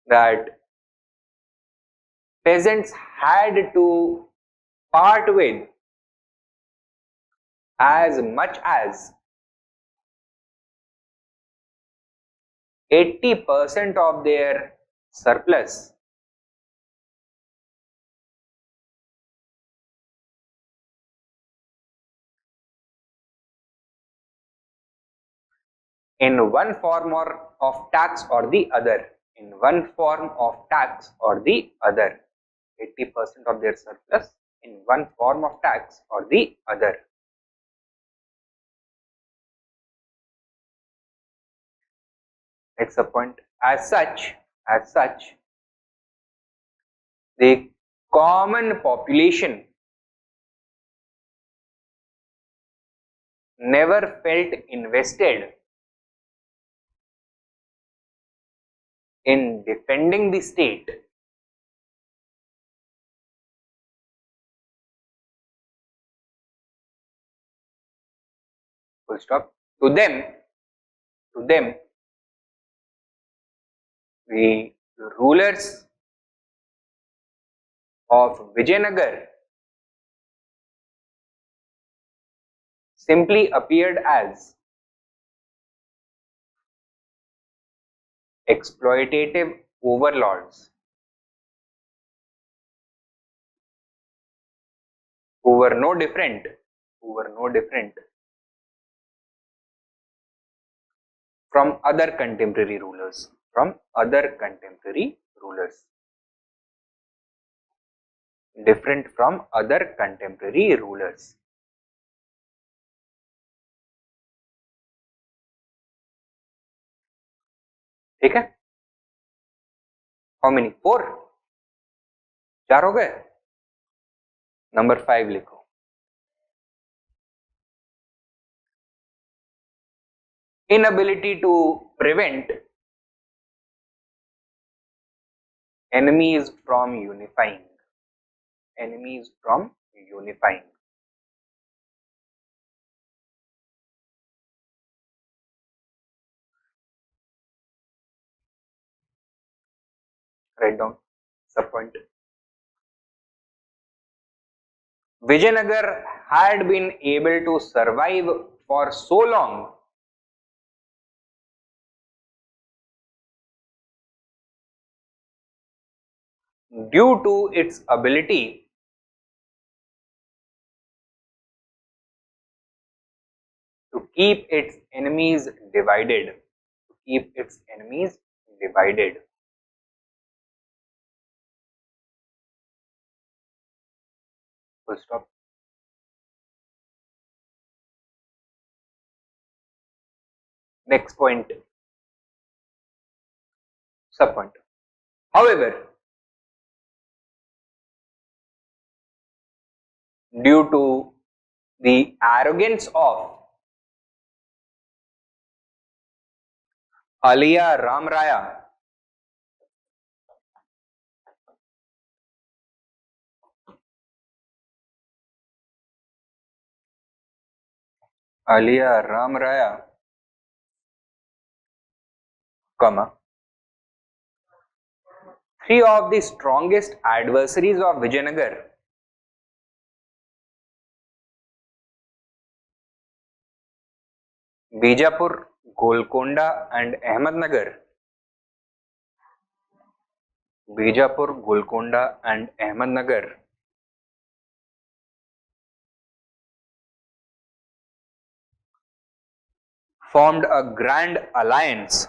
that peasants had to part with as much as 80% of their surplus in one form of tax or the other. In one form of tax or the other. 80% of their surplus in one form of tax or the other. Next point. As such, the common population never felt invested in defending the state full stop. To them the rulers of Vijayanagar simply appeared as exploitative overlords who were no different, from other contemporary rulers, different from other contemporary rulers. ठीक है? How many? 4? 4 हो गए? Number 5 लिखो. Inability to prevent enemies from unifying. Write down sub point. Vijayanagar had been able to survive for so long due to its ability to keep its enemies divided. Full stop. Next point. Sub point. However, due to the arrogance of Aliya Ramraya, three of the strongest adversaries of Vijayanagar, Bijapur, Golconda and Ahmednagar, formed a grand alliance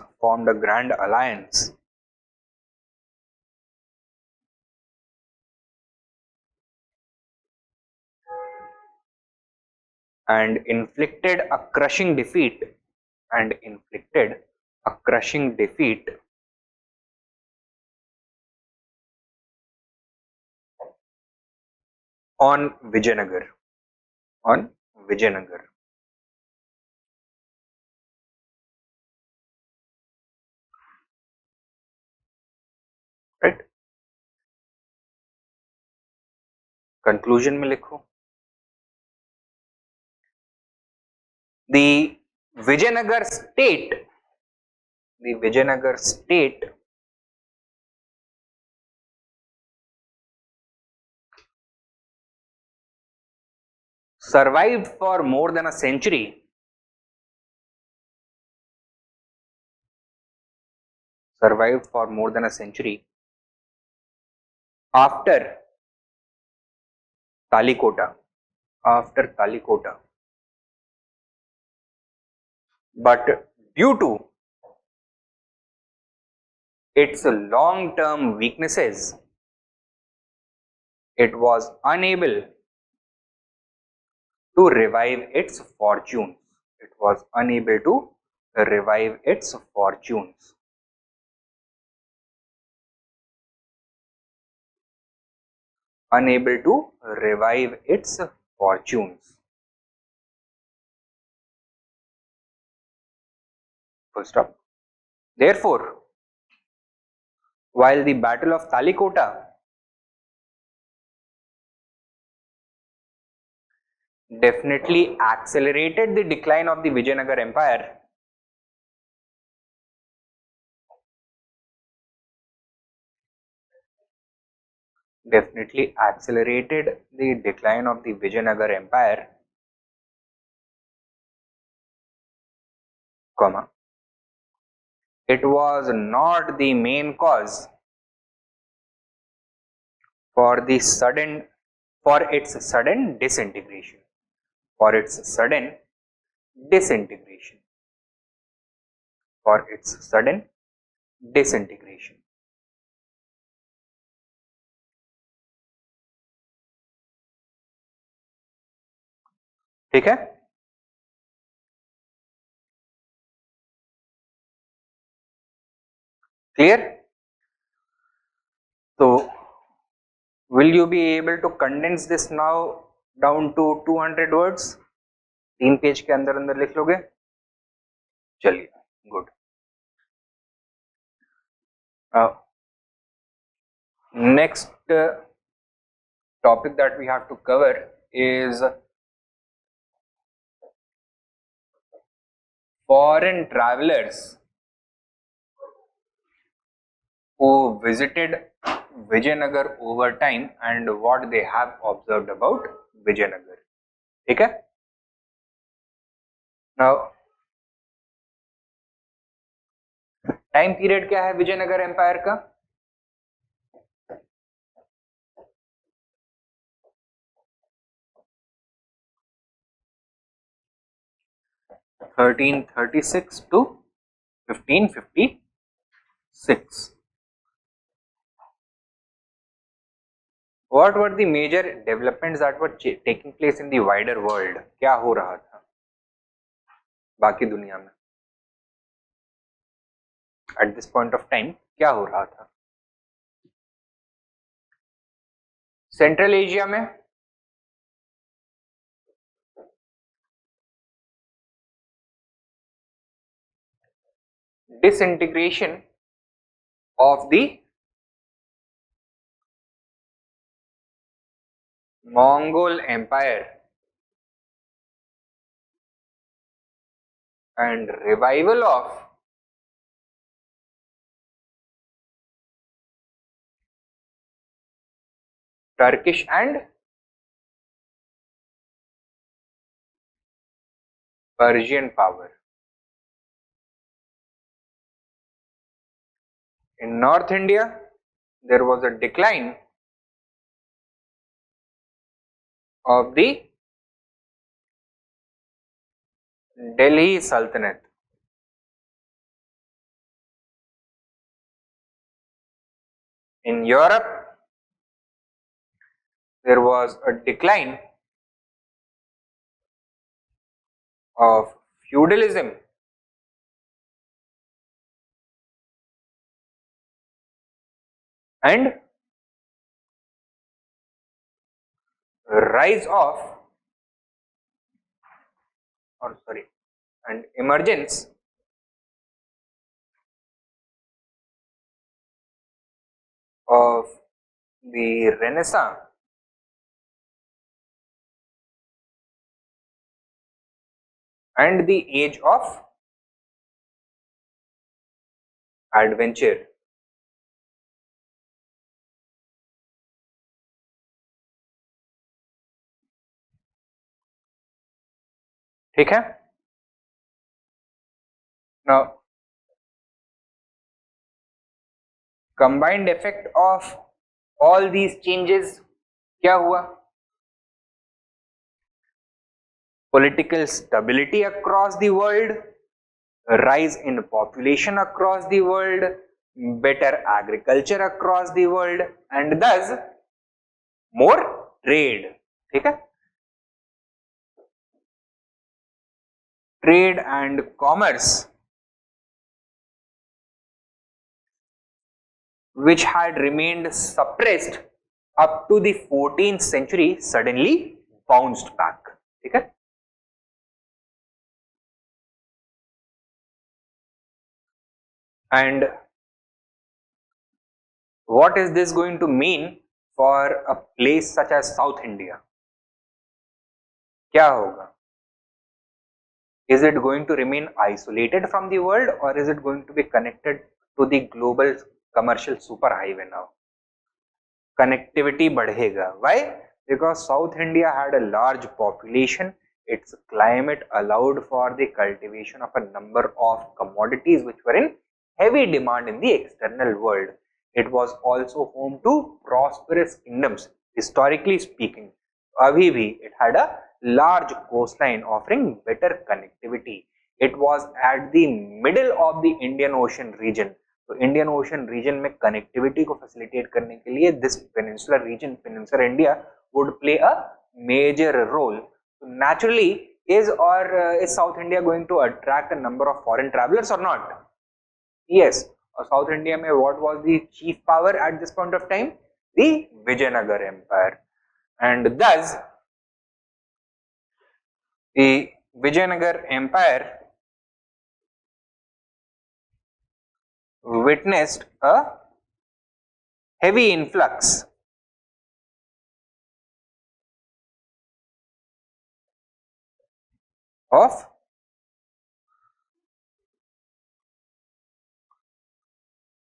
and inflicted a crushing defeat on Vijayanagar. Right? Conclusion में लिखो. The Vijayanagar state survived for more than a century after Talikota, but due to its long-term weaknesses, it was unable to revive its fortunes. Full stop. Therefore, while the Battle of Talikota definitely accelerated the decline of the Vijayanagar Empire, comma, it was not the main cause for its sudden disintegration, for its sudden disintegration, for its sudden disintegration. ठीक है? Clear? So will you be able to condense this now down to 200 words? 3 page के अंदर अंदर लिख लोगे? चलिए, good. Next topic that we have to cover is foreign travelers who visited Vijayanagar over time and what they have observed about Vijayanagar. ठीक है? Now time period क्या है विजयनगर एम्पायर का? (1336 to 1556). What were the major developments that were taking place in the wider world? क्या हो रहा था बाकी दुनिया में at this point of time? क्या हो रहा था? सेंट्रल एशिया में disintegration of the Mongol Empire and revival of Turkish and Persian power. In North India, there was a decline of the Delhi Sultanate. In Europe, there was a decline of feudalism and rise of and emergence of the Renaissance and the age of adventure. ठीक है? Now, combined effect of all these changes क्या हुआ? Political stability across the world, rise in population across the world, better agriculture across the world, and thus more trade. ठीक है? Trade and commerce, which had remained suppressed up to the 14th century, suddenly bounced back. ठीक है? And what is this going to mean for a place such as South India? क्या होगा? Is it going to remain isolated from the world or is it going to be connected to the global commercial superhighway now? Connectivity बढ़ेगा. Why? Because South India had a large population Its climate allowed for the cultivation of a number of commodities which were in heavy demand in the external world. It was also home to prosperous kingdoms, historically speaking. Abhi bhi, it had a large coastline offering better connectivity. It was at the middle of the Indian Ocean region. तो Indian Ocean region में connectivity को facilitate करने के लिए this peninsular region, peninsular India would play a major role. Naturally, is South India going to attract a number of foreign travelers or not? Yes. South India mein what was the chief power at this point of time? The Vijayanagar Empire. And thus the Vijayanagar Empire witnessed a heavy influx of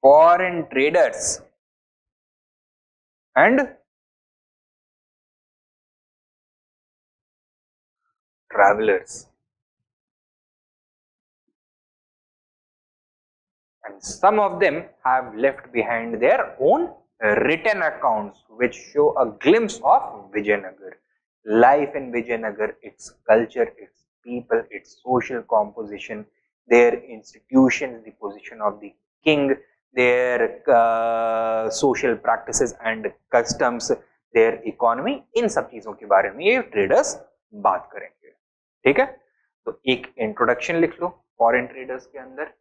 foreign traders and travelers. And some of them have left behind their own written accounts which show a glimpse of Vijayanagar. Life in Vijayanagar, its culture, its people, its social composition, their institutions, the position of the king, their social practices and customs, their economy, इन सब चीजों के बारे में ये traders बात करेंगे. ठीक है, तो एक इंट्रोडक्शन लिख लो फॉरेन ट्रेडर्स के अंदर,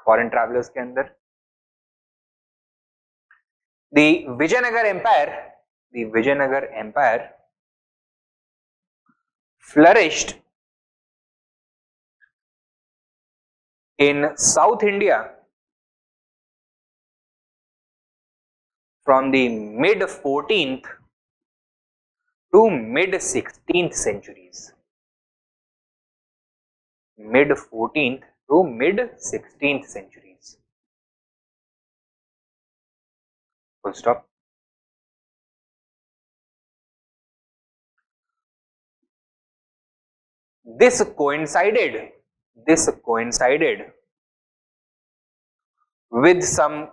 फॉरेन ट्रैवलर्स के अंदर. The Vijayanagar Empire flourished in South India from the mid 14th to mid 16th centuries. Mid 14th to mid 16th centuries. Full stop. This coincided with some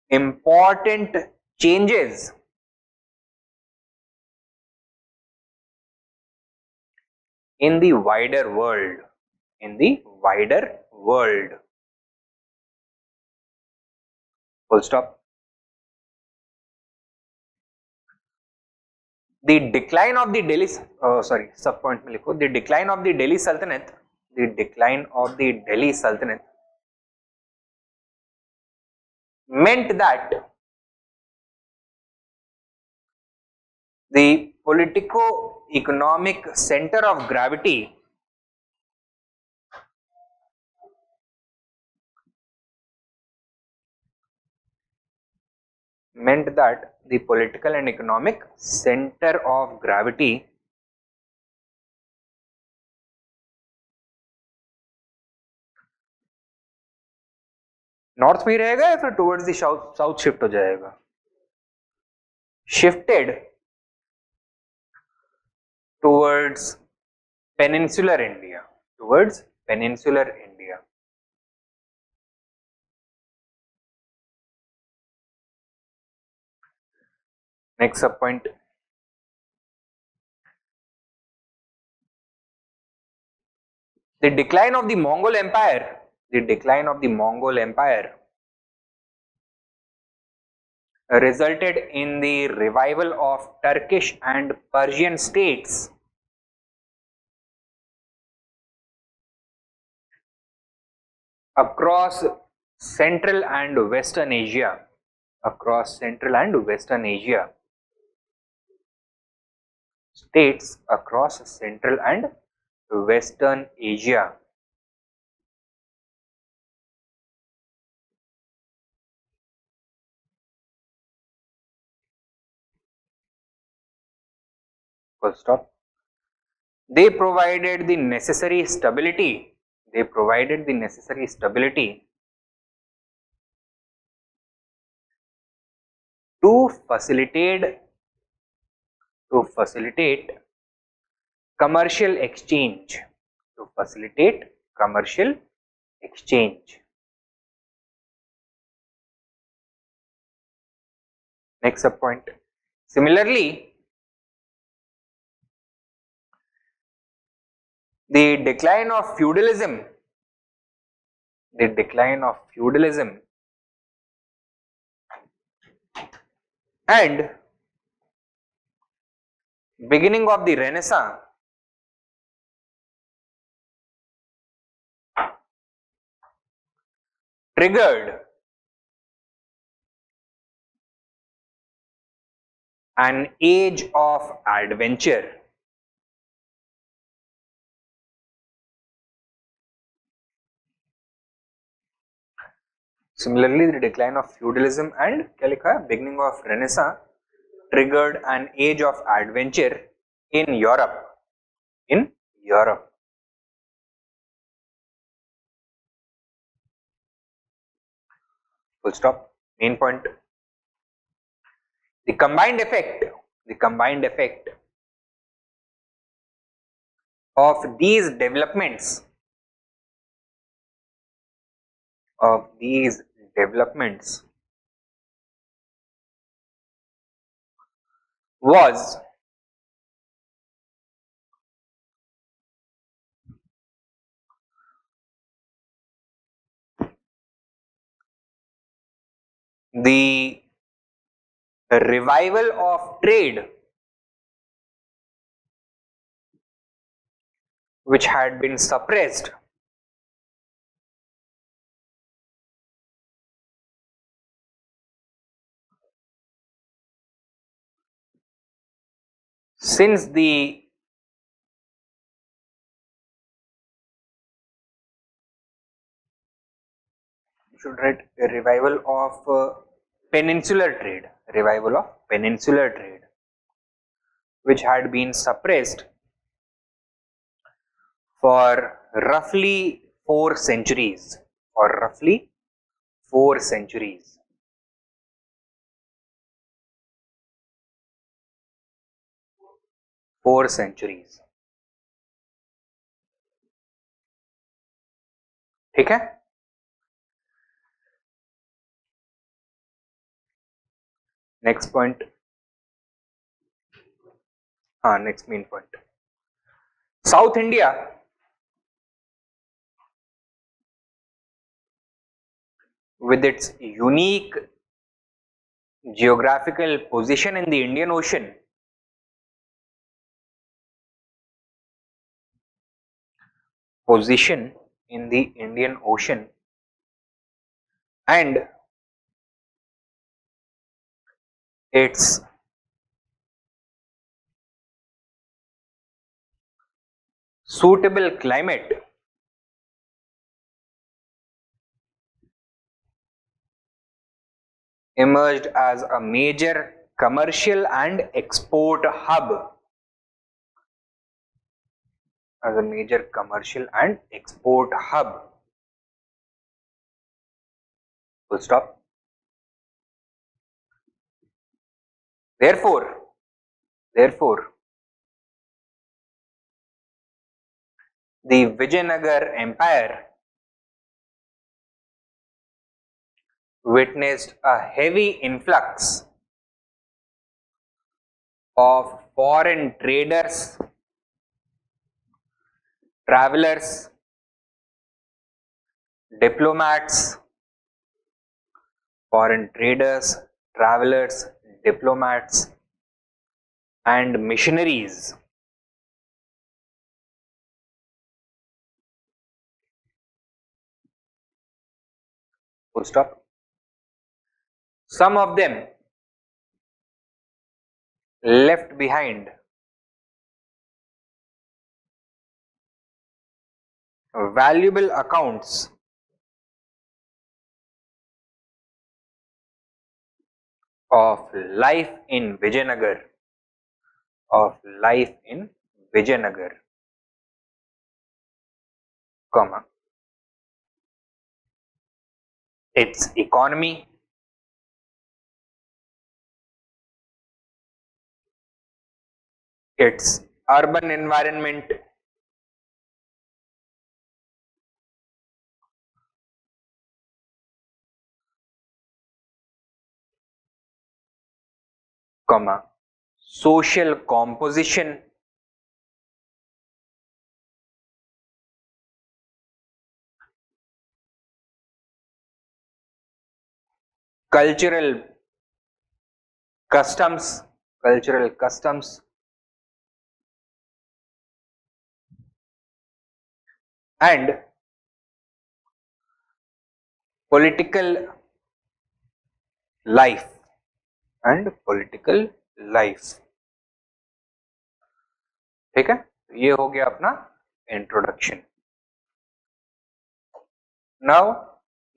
important changes in the wider world. Full stop. The decline of the Delhi, sub point में लिखो, the decline of the Delhi Sultanate meant that the politico-economic center of gravity meant that the political and economic center of gravity north में ही रहेगा या फिर towards the south shift हो जाएगा? Shifted towards peninsular India, Next sub point. The decline of the Mongol Empire resulted in the revival of Turkish and Persian states across Central and Western Asia. States across Central and Western Asia. Full stop. They provided the necessary stability. To facilitate commercial exchange, to facilitate commercial exchange. Next subpoint. Similarly, the decline of feudalism, and beginning of the Renaissance triggered an age of adventure. Similarly, the decline of feudalism and beginning of Renaissance triggered an age of adventure in Europe. Full stop. Main point. The combined effect of these developments was the revival of trade, which had been suppressed since the revival of peninsular trade, which had been suppressed for roughly 4 centuries. 4 centuries. ठीक है. Next point. Next main point. South India with its unique geographical position in the Indian Ocean and its suitable climate emerged as a major commercial and export hub. Full stop. Therefore, the Vijayanagar Empire witnessed a heavy influx of foreign traders, travelers, diplomats, and missionaries. Full stop. Some of them left behind valuable accounts of life in Vijayanagar, its economy, its urban environment, comma, social composition, cultural customs, cultural customs, and political life, and political life. ठीक है, ये हो गया अपना introduction. Now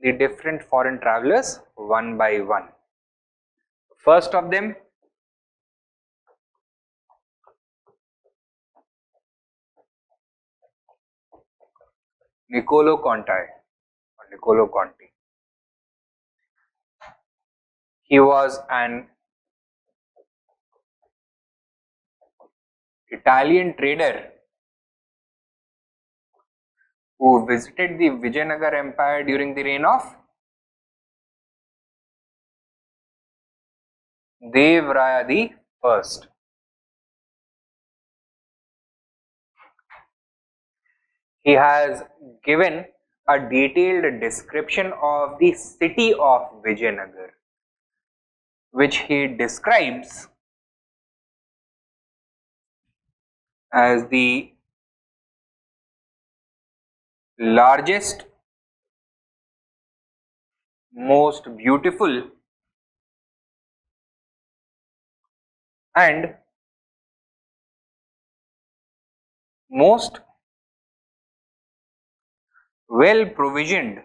the different foreign travelers one by one. First of them, Niccolo Conti or Niccolo Conti. He was an Italian trader who visited the Vijayanagar Empire during the reign of Devraya the First. He has given a detailed description of the city of Vijayanagar, which he describes as the largest, most beautiful, and most well provisioned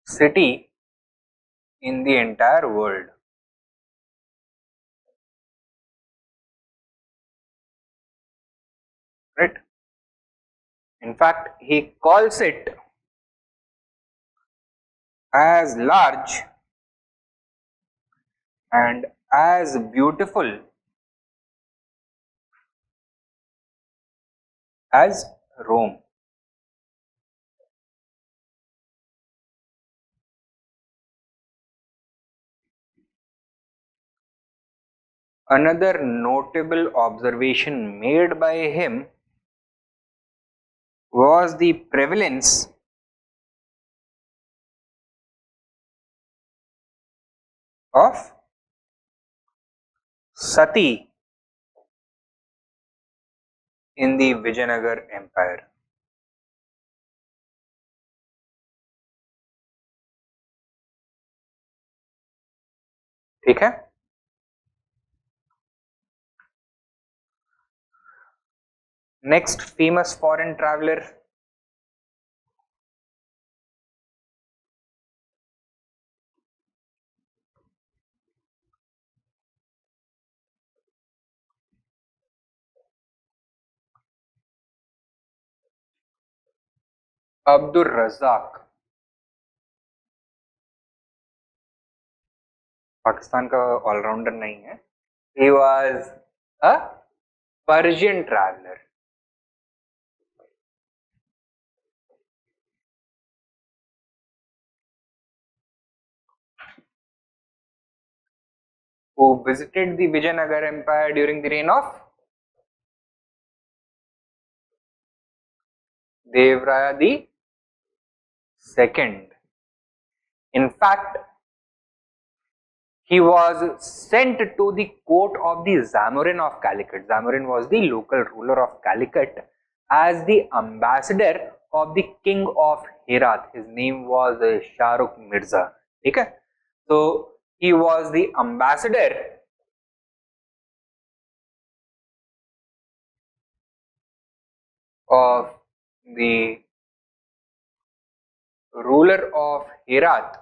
city in the entire world. Right? In fact, he calls it as large and as beautiful as Rome. Another notable observation made by him was the prevalence of sati in the Vijayanagar Empire. ठीक है. Next famous foreign traveler, Abdul Razak. Pakistan का allrounder नहीं है. He was a Persian traveler who visited the Vijayanagar Empire during the reign of Devraya the Second. In fact, he was sent to the court of the Zamorin of Calicut. Zamorin was the local ruler of Calicut as the ambassador of the king of Herat. His name was Shahrukh Mirza. Okay? So he was the ambassador of the ruler of Herat,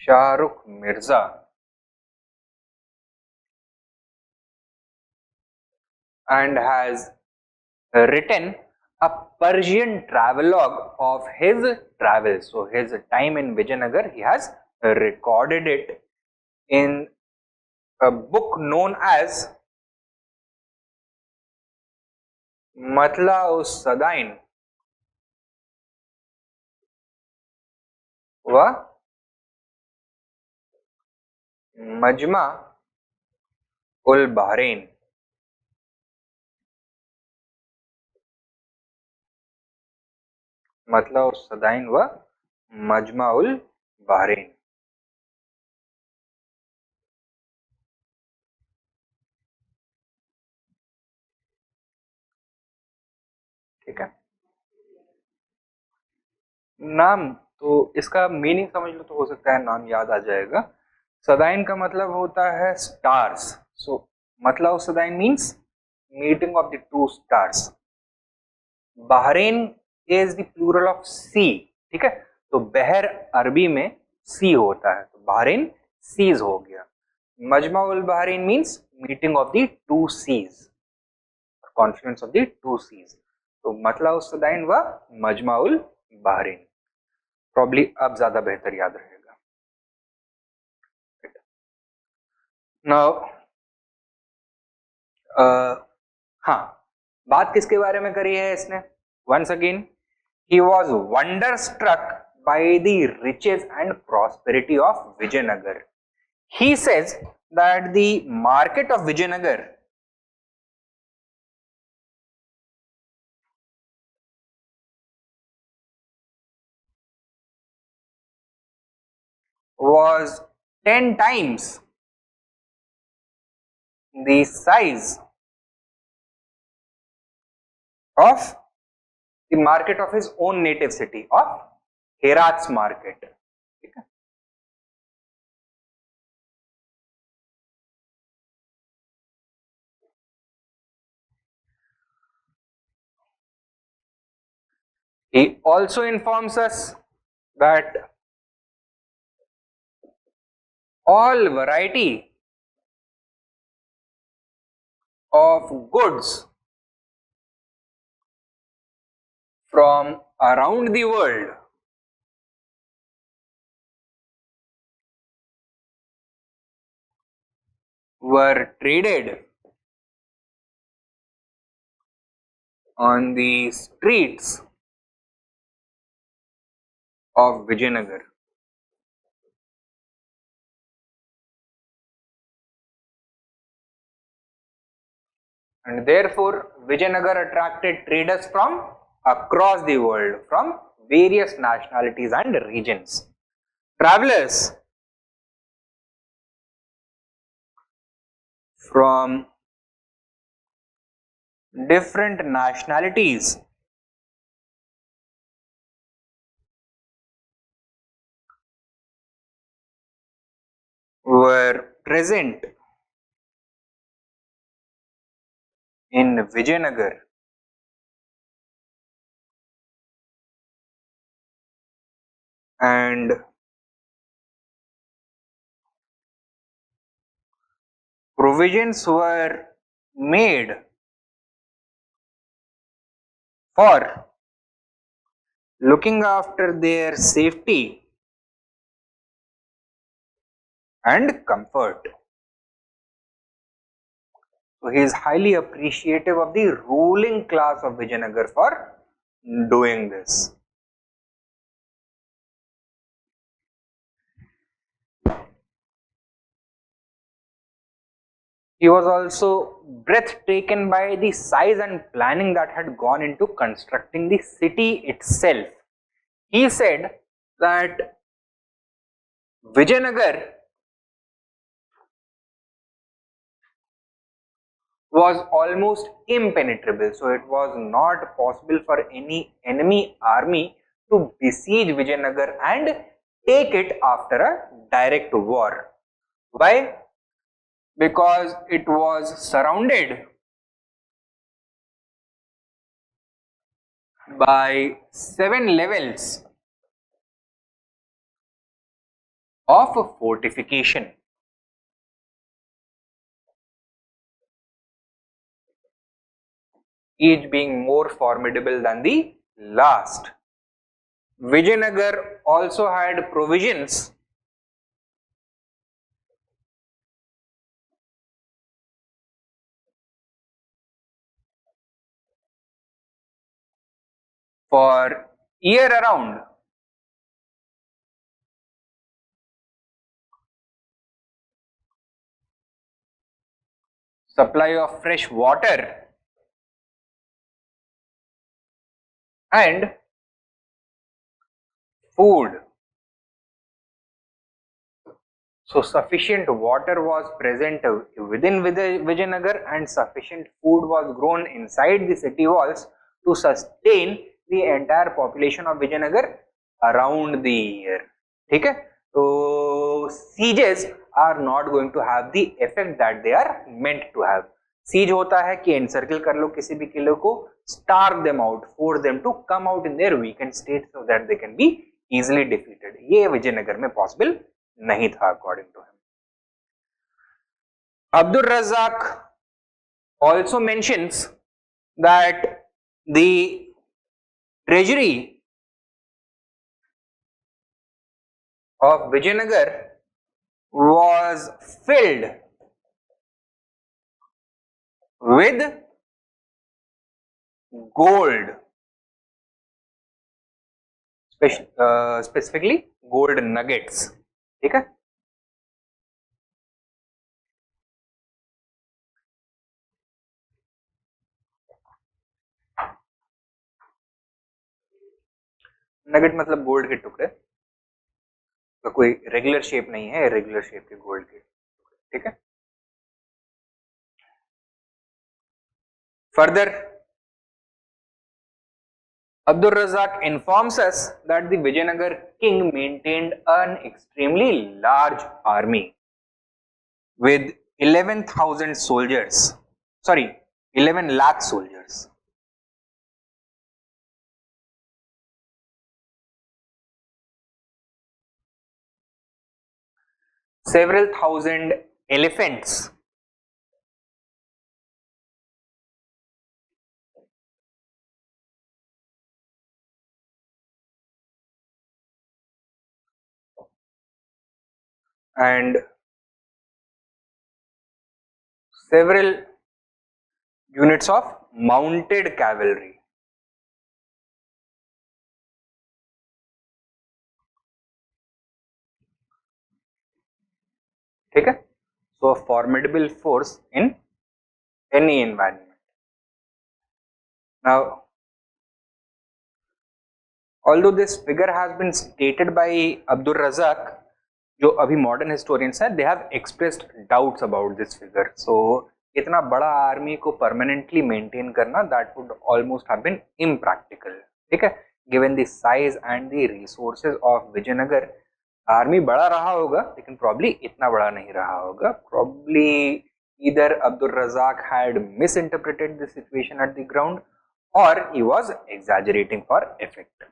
Shahrukh Mirza. and has written a Persian travelogue of his travels. So his time in Vijayanagar, he has recorded it in a book known as Matla us Sadain व मजमा उल Bahrain. मतला उस सदाइन व मजमा उल Bahrain. ठीक है. नाम तो इसका मीनिंग समझ लो तो हो सकता है नाम याद आ जाएगा. सदाइन का मतलब होता है स्टार्स. सो मतलब सदाइन means meeting of the two stars. Bahrain is the plural of sea. ठीक है, तो बहर अरबी में सी होता है, तो बहरीन सीज हो गया. मजमा उल Bahrain means meeting of the two seas, confluence of the two seas. तो मतलब सदाइन व मजमा उल बहरीन. प्रॉब्ली अब ज्यादा बेहतर याद रहेगा. नाउ हाँ, बात किसके बारे में करी है इसने? Once again, he was wonderstruck by the riches and prosperity of Vijayanagar. He says that the market of Vijayanagar was 10 times the size of the market of his own native city of Herat's market. He also informs us that all variety of goods from around the world were traded on the streets of Vijayanagar. And therefore, Vijayanagar attracted traders from across the world, from various nationalities and regions. Travelers from different nationalities were present in Vijayanagar and provisions were made for looking after their safety and comfort. So he is highly appreciative of the ruling class of Vijayanagar for doing this. He was also breathtaken by the size and planning that had gone into constructing the city itself. He said that Vijayanagar was almost impenetrable, so it was not possible for any enemy army to besiege Vijayanagar and take it after a direct war. Why? Because it was surrounded by 7 levels of fortification. each being more formidable than the last. Vijayanagar also had provisions for year around supply of fresh water and food. So sufficient water was present within Vijayanagar and sufficient food was grown inside the city walls to sustain the entire population of Vijayanagar around the year. ठीक है? So sieges are not going to have the effect that they are meant to have. Siege होता है कि encircle कर लो किसी भी किले को, starve them out, force them to come out in their weakened state so that they can be easily defeated. ये विजयनगर में possible नहीं था according to him. Abdul Razzaq also mentions that the treasury of Vijayanagar was filled with gold, specifically gold nuggets. ठीक है? Nugget मतलब gold के टुकड़े, तो कोई रेगुलर शेप नहीं है, इरेगुलर शेप के गोल्ड के टुकड़े. ठीक है? Further, Abdul Razzaq informs us that the Vijayanagar king maintained an extremely large army with 11,000 soldiers, sorry, 11 lakh soldiers. Several thousand elephants, and several units of mounted cavalry. ठीक है? So a formidable force in any environment. Now, although this figure has been stated by Abdul Razzaq, जो अभी modern historians हैं, they have expressed doubts about this figure. So इतना बड़ा army को permanently maintain करना, that would almost have been impractical. ठीक है? Given the size and the resources of Vijayanagar, army बड़ा रहा होगा लेकिन probably इतना बड़ा नहीं रहा होगा. Probably either Abdul Razzaq had misinterpreted the situation at the ground or he was exaggerating for effect.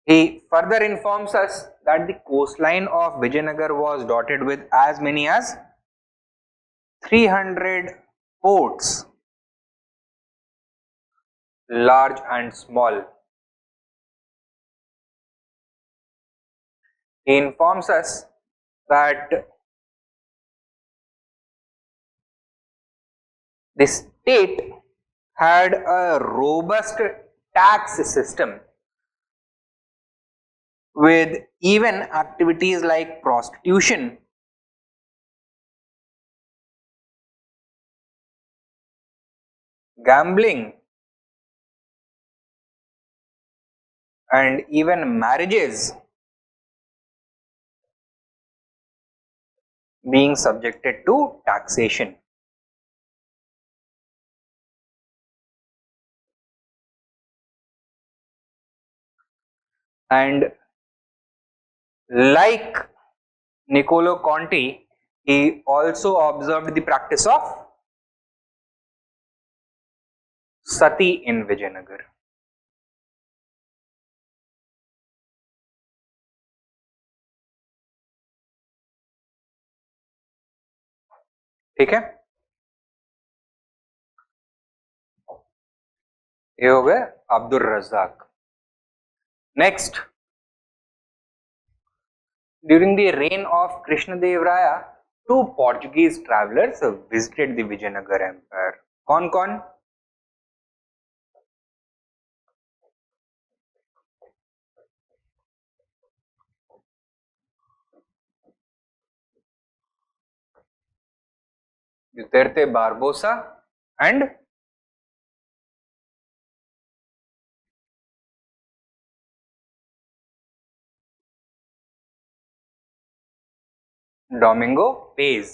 He further informs us that the coastline of Vijayanagar was dotted with as many as 300 ports, large and small. He informs us that the state had a robust tax system with even activities like prostitution, gambling, and even marriages being subjected to taxation. And like Niccolo Conti, he also observed the practice of sati in Vijayanagar. ठीक है? ये हो गए Abdul Razzaq. Next, during the reign of Krishnadevaraya, two Portuguese travelers visited the Vijayanagar Empire. कौन कौन? Duterte Barbosa and Domingo page.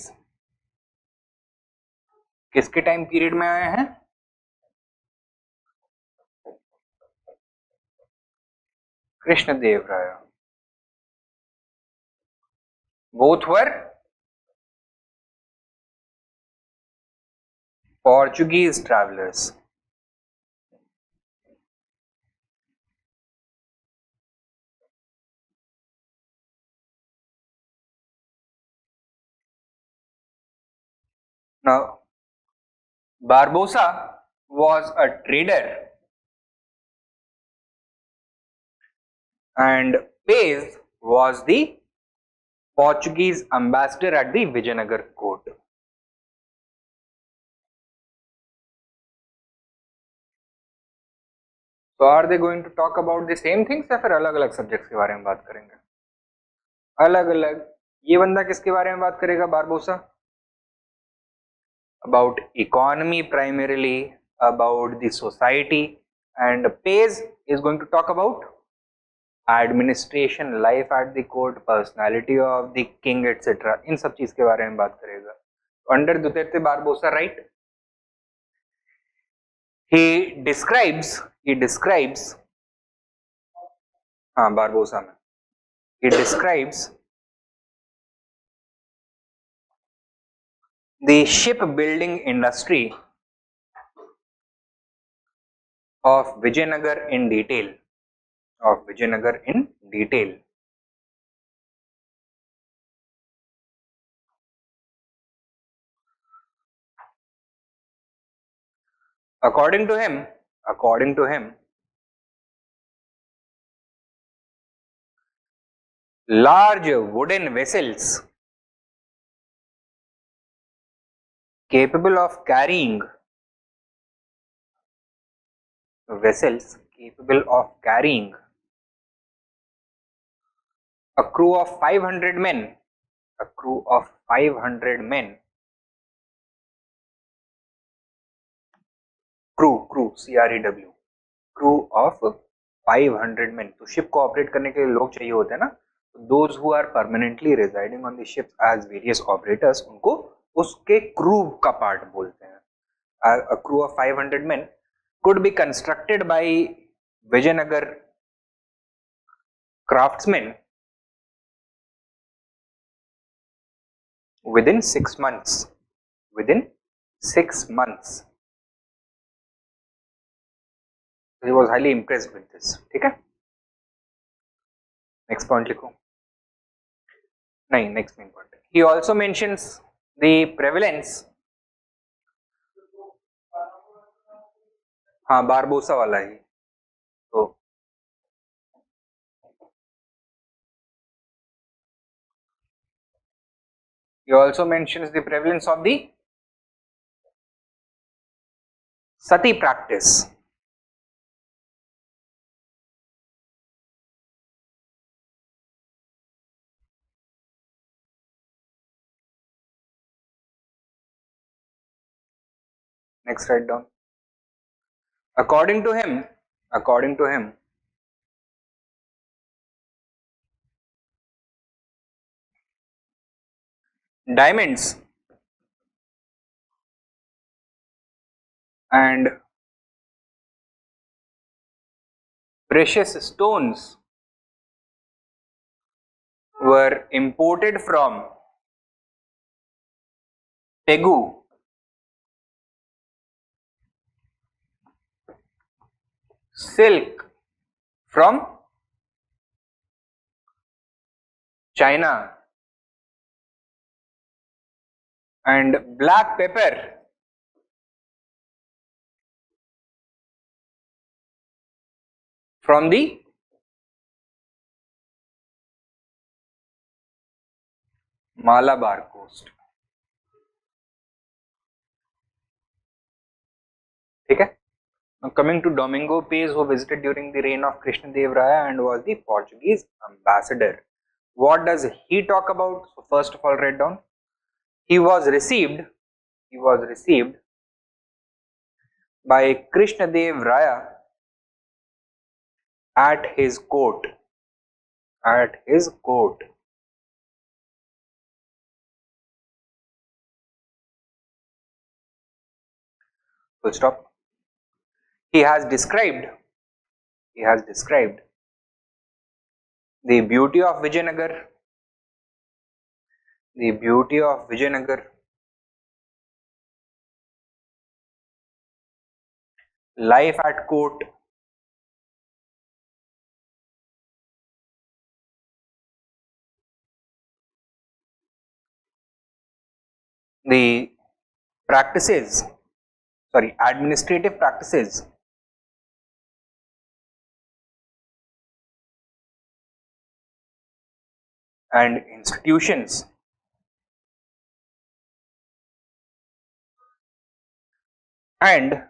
किसके time period में आए हैं? Krishnadevaraya. Both were Portuguese travelers. Now, Barbosa was a trader and Pez was the Portuguese ambassador at the Vijayanagar court. So are they going to talk about the same things या फिर अलग-अलग subjects के बारे में बात करेंगे? अलग-अलग. ये बंदा किसके बारे में बात करेगा? Barbosa. About economy primarily, about the society, and Pez is going to talk about administration, life at the court, personality of the king, etc. इन सब चीज के बारे में बात करेगा. Under Duterte Barbosa, right? He describes हाँ बारबोसा में he describes the shipbuilding industry of Vijayanagar in detail. According to him, large wooden vessels capable of carrying a crew of 500 men, crew of 500 men, तो ship को operate करने के लिए लोग चाहिए होते हैं ना. those who are permanently residing on the ships as various operators, उनको उसके क्रू का पार्ट बोलते हैं. A crew of 500 men could be constructed by Vijayanagar craftsmen within 6 months. He was highly impressed with this. ठीक है. Next point लिखो. नहीं, next main point. He also mentions the prevalence. हाँ बारबोसा वाला ही. तो he also mentions the prevalence of the sati practice. Next, write down. According to him, diamonds and precious stones were imported from Pegu, silk from China, and black pepper from the Malabar coast. ठीक है. Now coming to Domingo Pais, who visited during the reign of Krishnadev Raya and was the Portuguese ambassador. What does he talk about? So first of all, write down. He was received by Krishnadev Raya at his court. Full stop. He has described the beauty of Vijayanagar, life at court, the administrative practices and institutions and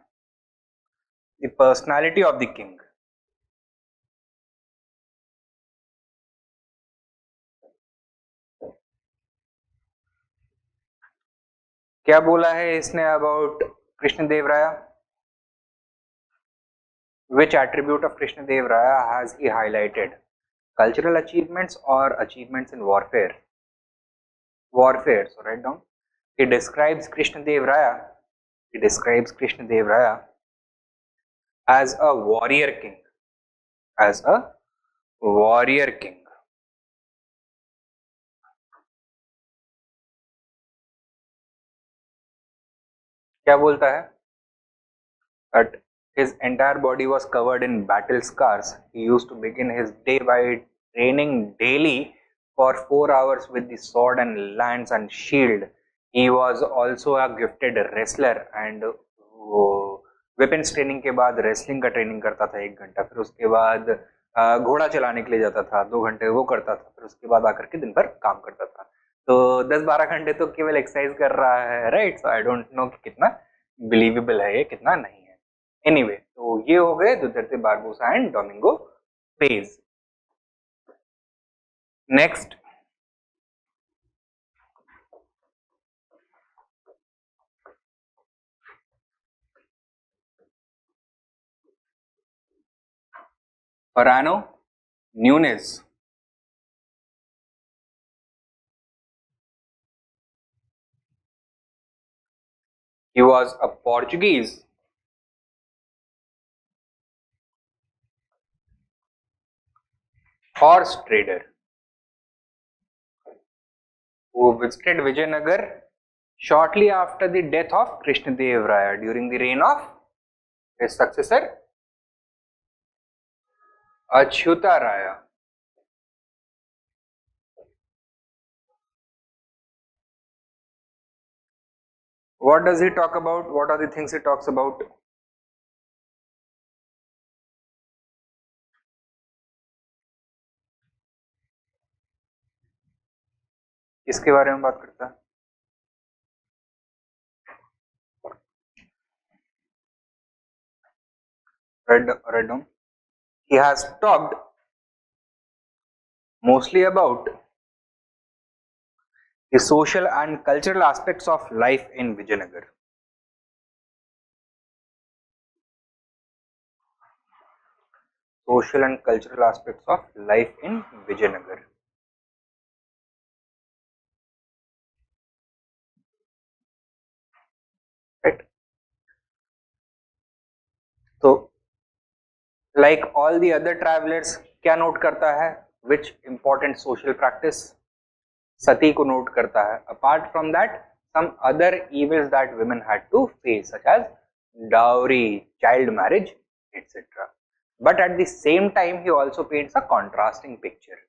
the personality of the king. क्या बोला है इसने about Krishnadev Raya? Which attribute of Krishnadev Raya has he highlighted? Cultural achievements or achievements in warfare? So write down. He describes Krishnadev Raya as a warrior king. क्या बोलता है? That his entire body was covered in battle scars. He used to begin his day by training daily for 4 hours with the sword and lance and shield. He was also a gifted wrestler and weapons training के बाद wrestling का training करता था 1 घंटा, फिर उसके बाद घोड़ा चलाने के लिए जाता था 2 घंटे वो करता था, फिर उसके बाद आकर के दिन भर काम करता था. तो 10-12 घंटे तो केवल एक्सरसाइज कर रहा है, right? So I don't know कि कितना बिलीवेबल है ये, कितना नहीं है. एनीवे, तो ये हो गए Duarte Barbosa and Domingo Paes. Next, Ferrano Nunes. He was a Portuguese horse trader who visited Vijayanagar shortly after the death of Krishnadev Raya during the reign of his successor Achyuta Raya. What does he talk about? What are the things he talks about? किसके बारे में बात करता है? Write down. He has talked mostly about the social and cultural aspects of life in Vijayanagar. Social and cultural aspects of life in Vijayanagar. Right. So, like all the other travelers, क्या note करता है? Which important social practice? सती को note करता है. Apart from that, some other evils that women had to face, such as dowry, child marriage, etc. But at the same time, he also paints a contrasting picture.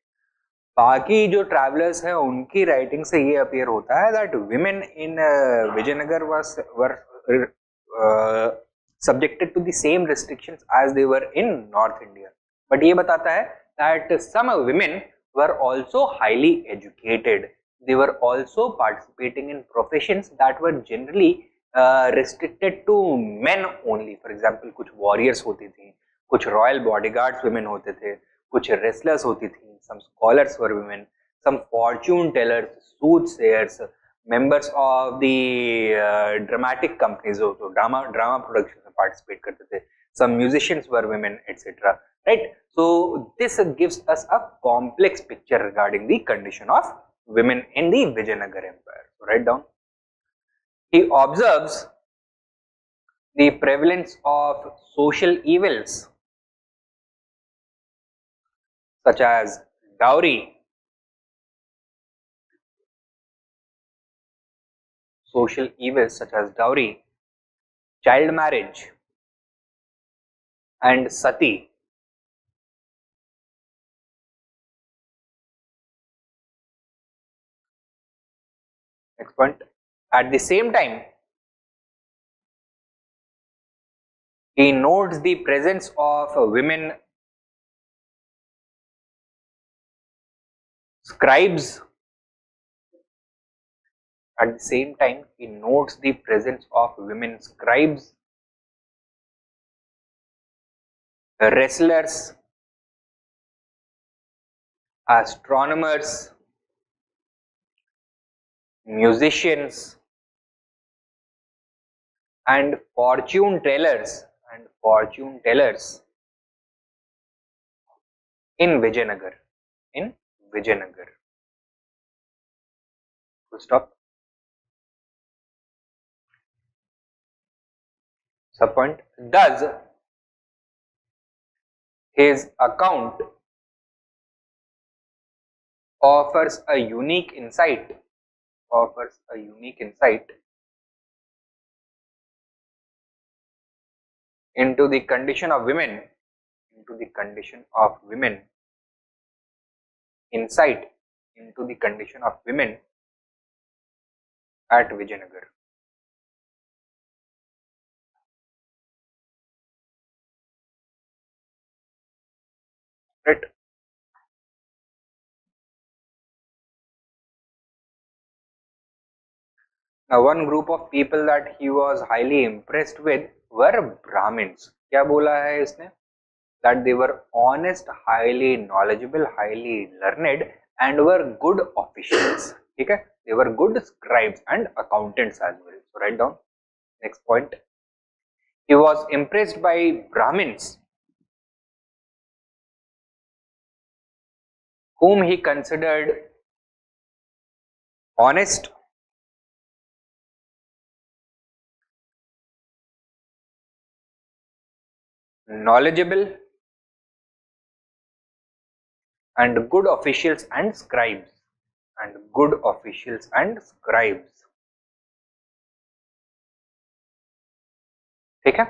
बाकी जो travellers हैं उनकी writing से ये appear होता है that women in Vijayanagara were subjected to the same restrictions as they were in North India. But ये बताता है that some women were also highly educated. They were also participating in professions that were generally restricted to men only. For example, कुछ warriors होती थी, कुछ royal bodyguards women होते थे, कुछ wrestlers होती थी, some scholars were women, some fortune tellers, soothsayers, members of the dramatic companies, जो drama production में participate करते थे, some musicians were women, etc. Right? So this gives us a complex picture regarding the condition of women in the Vijayanagar Empire. So write down. He observes the prevalence of social evils such as dowry, social evils such as dowry, child marriage, and sati. Next point. At the same time, he notes the presence of women scribes. At the same time, he notes the presence of women scribes, wrestlers, astronomers, musicians, and fortune tellers in Vijayanagar. In Vijayanagar. Full stop. Subpoint. Thus, his account offers a unique insight into the condition of women, insight into the condition of women at Vijayanagar. Right? Now, one group of people that he was highly impressed with were Brahmins. क्या बोला है इसने? That they were honest, highly knowledgeable, highly learned, and were good officials. ठीक है? They were good scribes and accountants as well. So write down. Next point. He was impressed by Brahmins, whom he considered honest, knowledgeable, and good officials and scribes. ठीक है?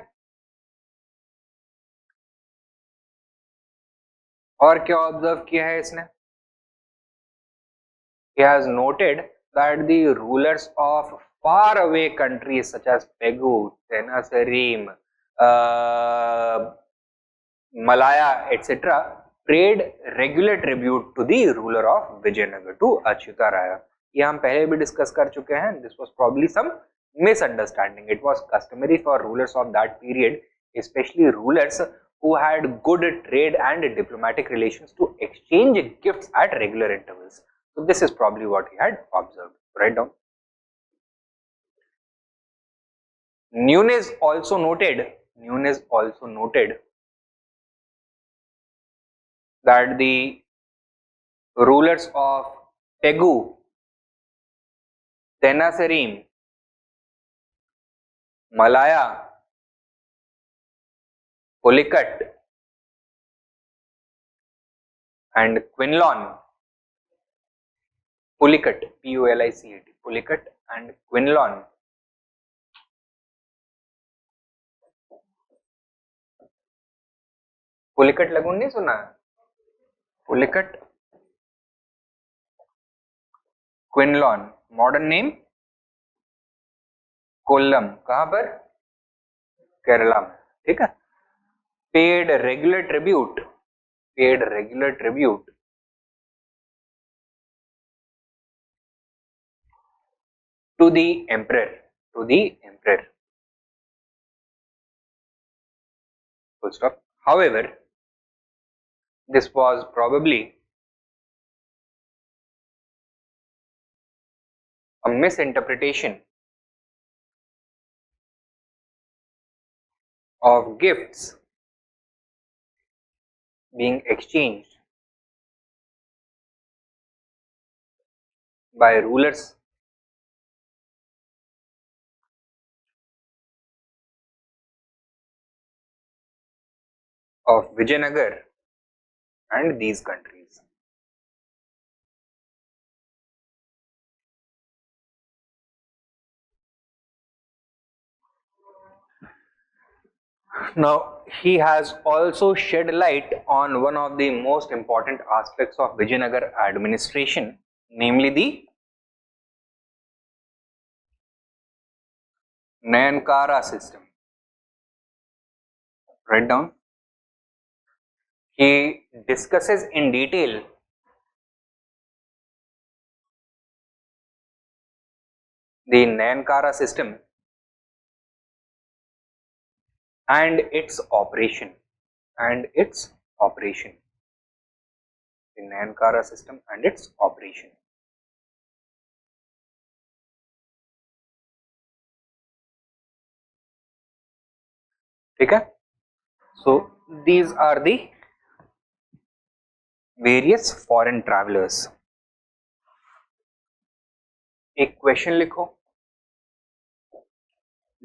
और क्या observe किया है इसने? He has noted that the rulers of far away countries such as Pegu, Tenasserim, Malaya, etc. paid regular tribute to the ruler of Vijayanagar, to Achyuta Raya. ये हम पहले भी डिस्कस कर चुके हैं. This was probably some misunderstanding. It was customary for rulers of that period, especially rulers who had good trade and diplomatic relations, to exchange gifts at regular intervals. So this is probably what he had observed. Write down. Nunes also noted that the rulers of Pegu, Tenasserim, Malaya, Pulicat, and Quinlon, Pulicat, P-U-L-I-C-A-T, Pulicat and Quinlon, Pulicat lagoon नहीं सुना? Pulicat, क्विनलॉन, modern name Kollam, कहां पर? केरला में. ठीक है? Paid regular tribute paid regular tribute to the emperor. Full stop. However, this was probably a misinterpretation of gifts being exchanged by rulers of Vijayanagar and these countries. Now, he has also shed light on one of the most important aspects of Vijayanagar administration, namely the Nayankara system. Write down. He discusses in detail the Nayankara system and its operation. The Nayankara system and its operation. Okay? So these are the various foreign travelers. एक question लिखो.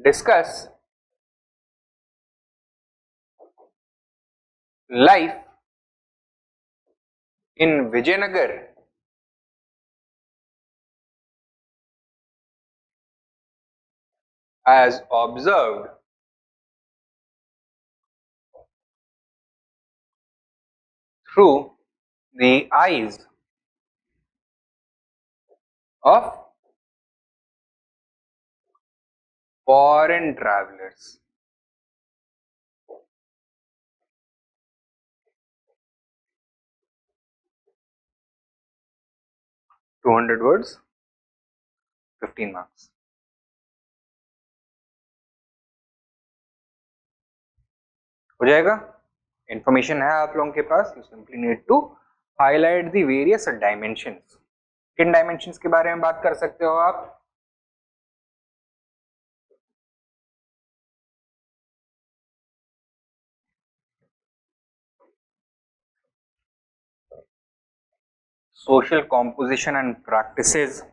Discuss life in Vijayanagar as observed through the eyes of foreign travelers. 200 words, 15 marks. हो जाएगा. Information है आप लोगों के पास. You simply need to highlight the various dimensions. किन डायमेंशंस के बारे में बात कर सकते हो आप? Social composition and practices,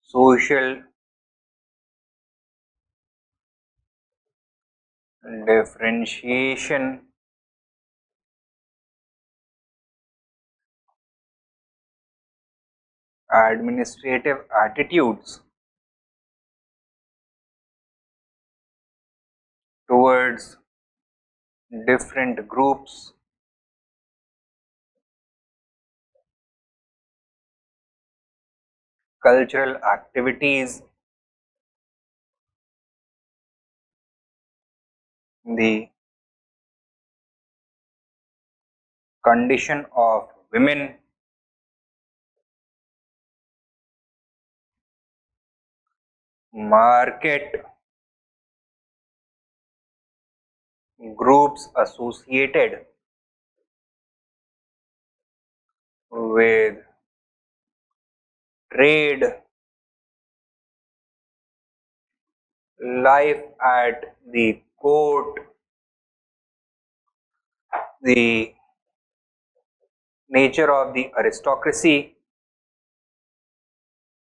social differentiation, administrative attitudes towards different groups, cultural activities, the condition of women, market groups associated with trade, life at the court, the nature of the aristocracy,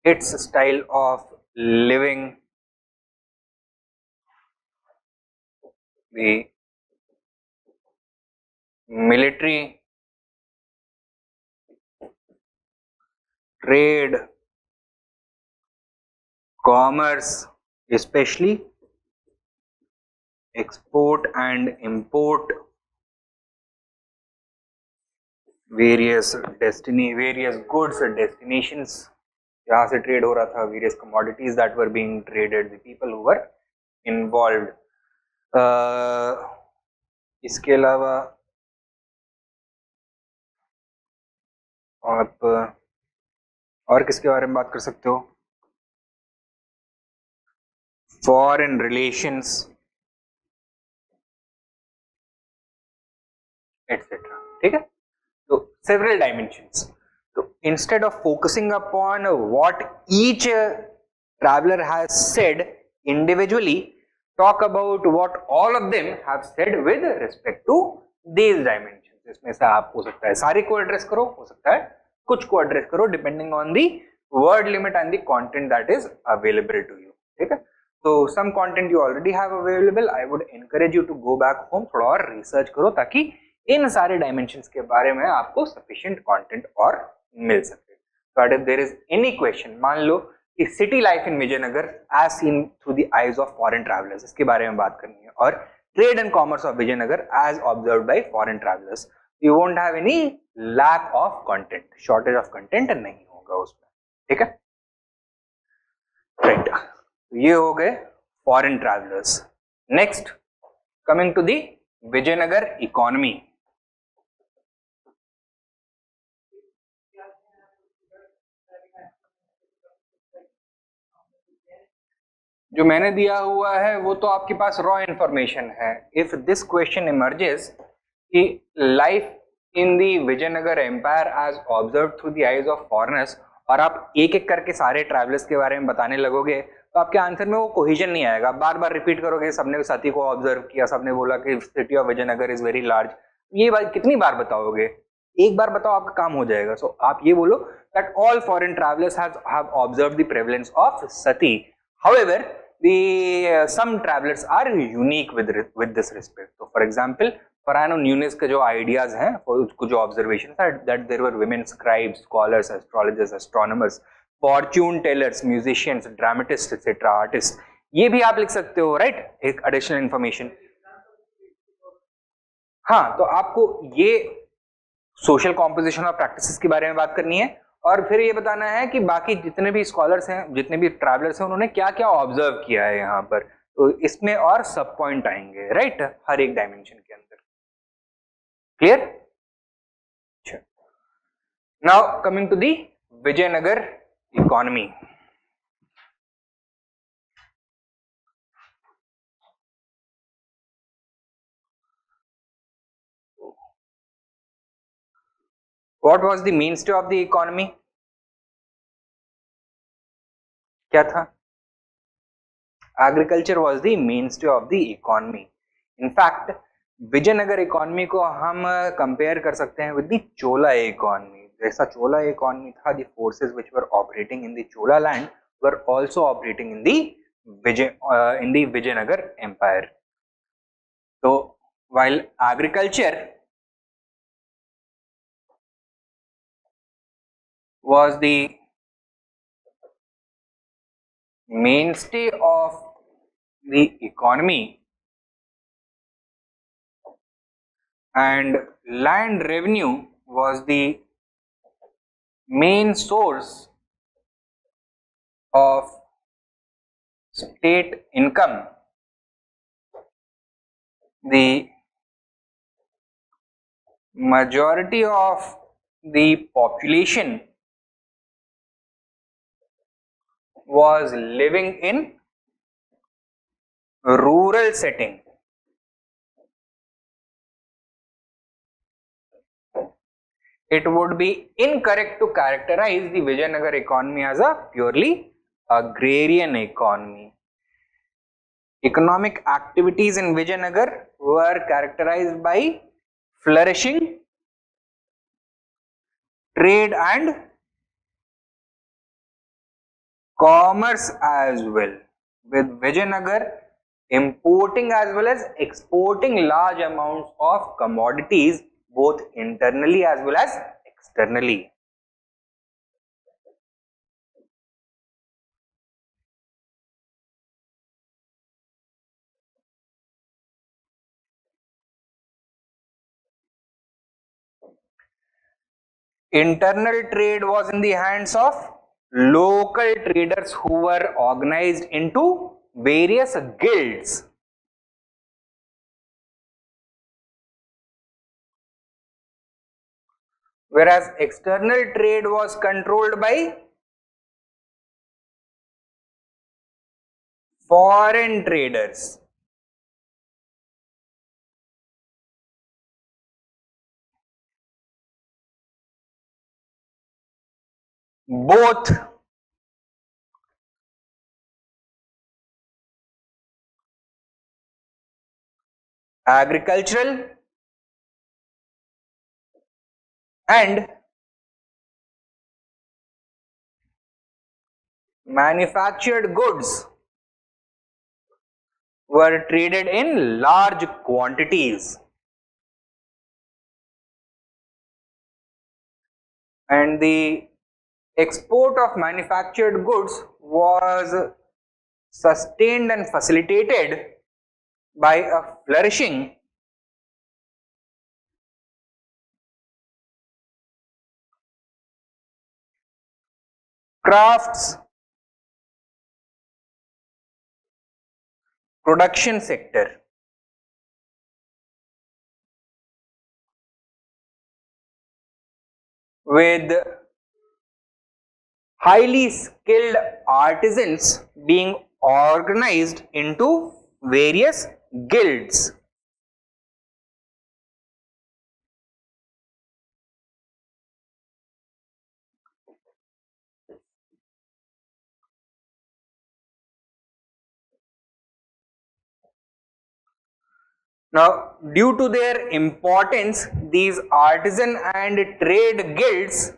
its style of living, the military, trade, commerce, especially export and import, various goods destinations जहाँ से trade हो रहा था, various commodities that were being traded, the people who were involved. इसके अलावा आप और किसके बारे में बात कर सकते हो? फॉरेन रिलेशंस एटसेट्रा, ठीक है। तो several dimensions. So instead of focusing upon what each traveler has said individually, talk about what all of them have said with respect to these dimensions. इसमें से आप हो सकता है सारे को एड्रेस करो, हो सकता है कुछ को एड्रेस करो, depending on the word limit and the content that is available to you, ठीक है। तो some content you already have available, I would encourage you to go back home, थोड़ा और रिसर्च करो ताकि इन सारे डायमेंशंस के बारे में आपको सफिशिएंट कंटेंट और मिल सके। But if there is any question, मान लो कि city life in Vijayanagara as seen through the eyes of foreign travellers, इसके बारे में बात करनी है, और trade and commerce of Vijayanagara as observed by foreign travellers, you won't have any lack of content, shortage of content नहीं होगा उसमें, ठीक है। राइट, ये हो गए foreign travellers. Next, coming to the Vijayanagara economy. जो मैंने दिया हुआ है वो तो आपके पास रॉ इंफॉर्मेशन है। इफ दिस क्वेश्चन इमर्जेस कि life in the Vijayanagara empire as observe through the eyes of foreigners, और आप एक एक करके सारे ट्रैवलर्स के बारे में बताने लगोगे तो आपके आंसर में वो कोहेजन नहीं आएगा। बार बार रिपीट करोगे, सबने सती को ऑब्जर्व किया, सबने बोला कि city of Vijayanagara is very large, ये बात कितनी बार बताओगे? एक बार बताओ, आपका काम हो जाएगा। सो आप ये बोलो that all foreign travellers have observed the prevalence of Sati, however some travelers are unique with this respect. So for example, Fernao Nunes के जो आइडियाज हैं, कुछ जो ऑब्जर्वेशन है, that there were women scribes, scholars, astrologers, astronomers, fortune tellers, musicians, dramatist etcetera, artist, ये भी आप लिख सकते हो, राइट, एक एडिशनल इंफॉर्मेशन। हाँ, तो आपको ये सोशल कॉम्पोजिशन और प्रैक्टिसेस के बारे में बात करनी है, और फिर ये बताना है कि बाकी जितने भी स्कॉलर्स हैं, जितने भी ट्रैवलर्स हैं, उन्होंने क्या क्या ऑब्जर्व किया है यहाँ पर। तो इसमें और सब पॉइंट आएंगे, राइट, हर एक डायमेंशन के अंदर। Clear? Now coming to the Vijayanagara economy. What was the mainstay of the economy? क्या था? Agriculture was the mainstay of the economy. In fact Vijayanagara economy को हम कंपेयर कर सकते हैं विद द चोला इकोनॉमी। जैसा चोला इकोनॉमी था, the forces which were operating in the Chola land were also operating in the Vijayanagara empire. तो while agriculture was the mainstay of the economy and land revenue was the main source of state income, the majority of the population was living in rural setting. It would be incorrect to characterize the Vijayanagar economy as a purely agrarian economy. Economic activities in Vijayanagar were characterized by flourishing trade and commerce as well, with Vijayanagar importing as well as exporting large amounts of commodities both internally as well as externally. Internal trade was in the hands of local traders who were organized into various guilds. whereas external trade was controlled by foreign traders. Both agricultural and manufactured goods were traded in large quantities, and the export of manufactured goods was sustained and facilitated by a flourishing crafts production sector. With highly skilled artisans being organized into various guilds. Now, due to their importance, these artisan and trade guilds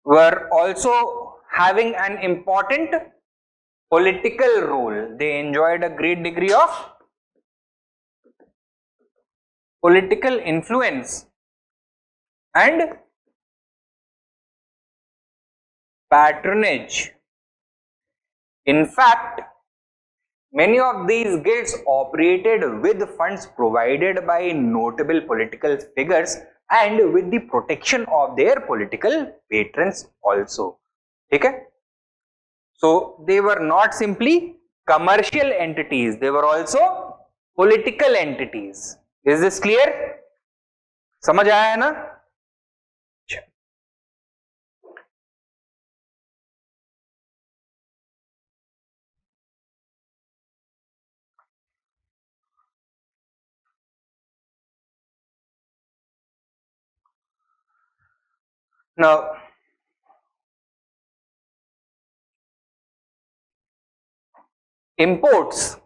were also having an important political role. They enjoyed a great degree of political influence and patronage. In fact, many of these guilds operated with funds provided by notable political figures and with the protection of their political patrons also. Okay? So they were not simply commercial entities, they were also political entities. Is this clear? समझ आया है ना? Now, imports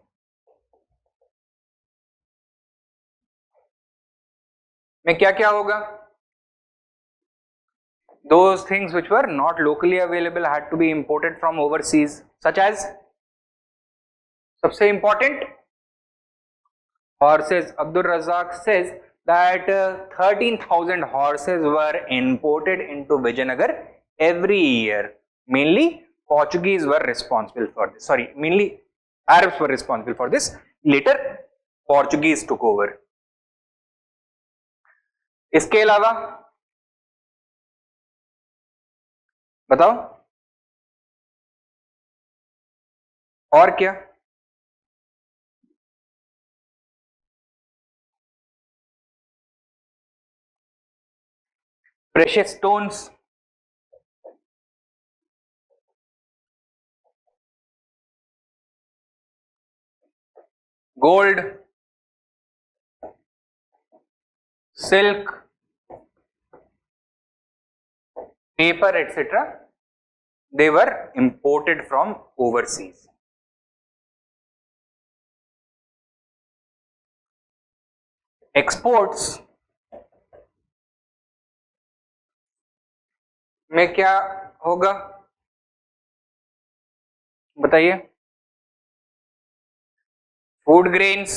में क्या क्या होगा? Those things which were not locally available had to be imported from overseas, such as सबसे important horses. Abdul Razak says that 13,000 horses were imported into Vijayanagar every year. Mainly Portuguese were responsible for this. Sorry, mainly Arabs were responsible for this. Later Portuguese took over. इसके अलावा बताओ और क्या? Precious stones, gold, silk, paper, etc. They were imported from overseas. Exports में क्या होगा बताइए? Food grains,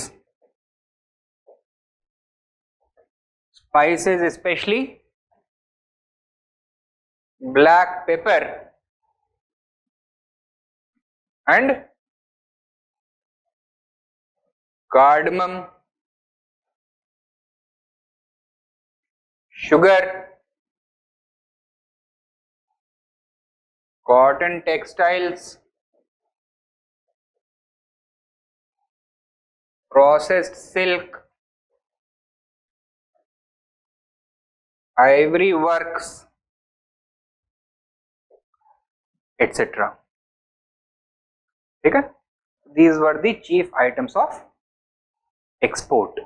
spices, especially black pepper and cardamom, sugar, cotton textiles, processed silk ivory works, etc. Okay? These were the chief items of export.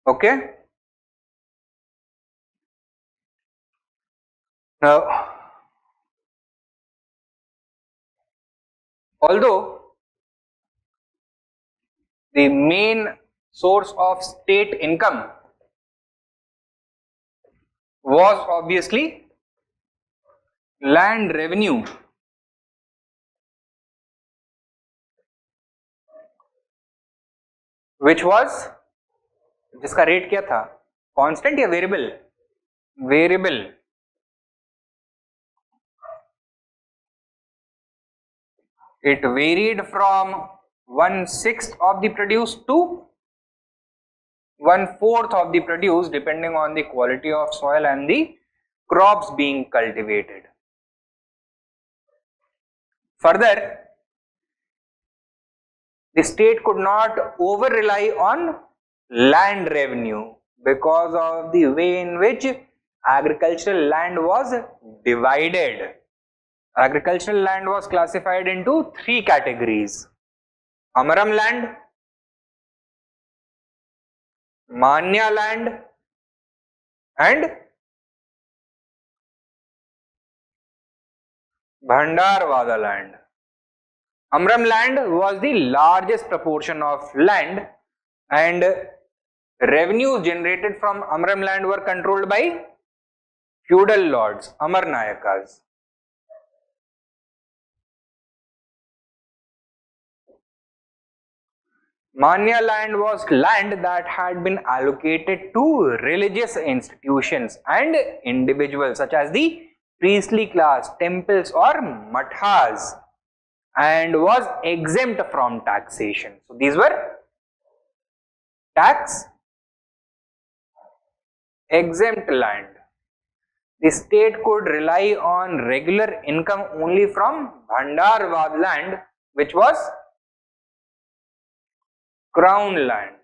Okay? Now, although the main source of state income was obviously land revenue, which was, जिसका rate क्या था, constant या variable? Variable. It varied from 1/6 of the produce to 1/4 of the produce depending on the quality of soil and the crops being cultivated. Further, the state could not over rely on land revenue because of the way in which agricultural land was divided. Agricultural land was classified into 3 categories: Amaram land, Manya land, and Bhandarwada land. Amram land was the largest proportion of land, and revenues generated from Amram land were controlled by feudal lords, Amar Nayakas. Manya land was land that had been allocated to religious institutions and individuals such as the priestly class, temples or mathas, and was exempt from taxation. So these were tax exempt land. The state could rely on regular income only from Bhandarwad land, which was crown land.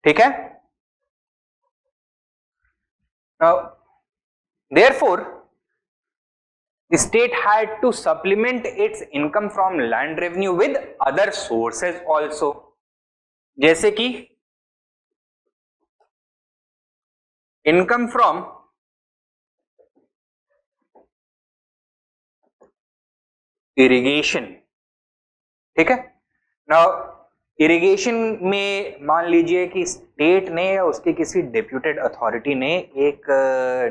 ठीक है? Now, therefore, the state had to supplement its income from land revenue with other sources also, जैसे कि income from irrigation. ठीक है? Now, irrigation में मान लीजिए कि स्टेट ने या उसके किसी डेप्यूटेड अथॉरिटी ने एक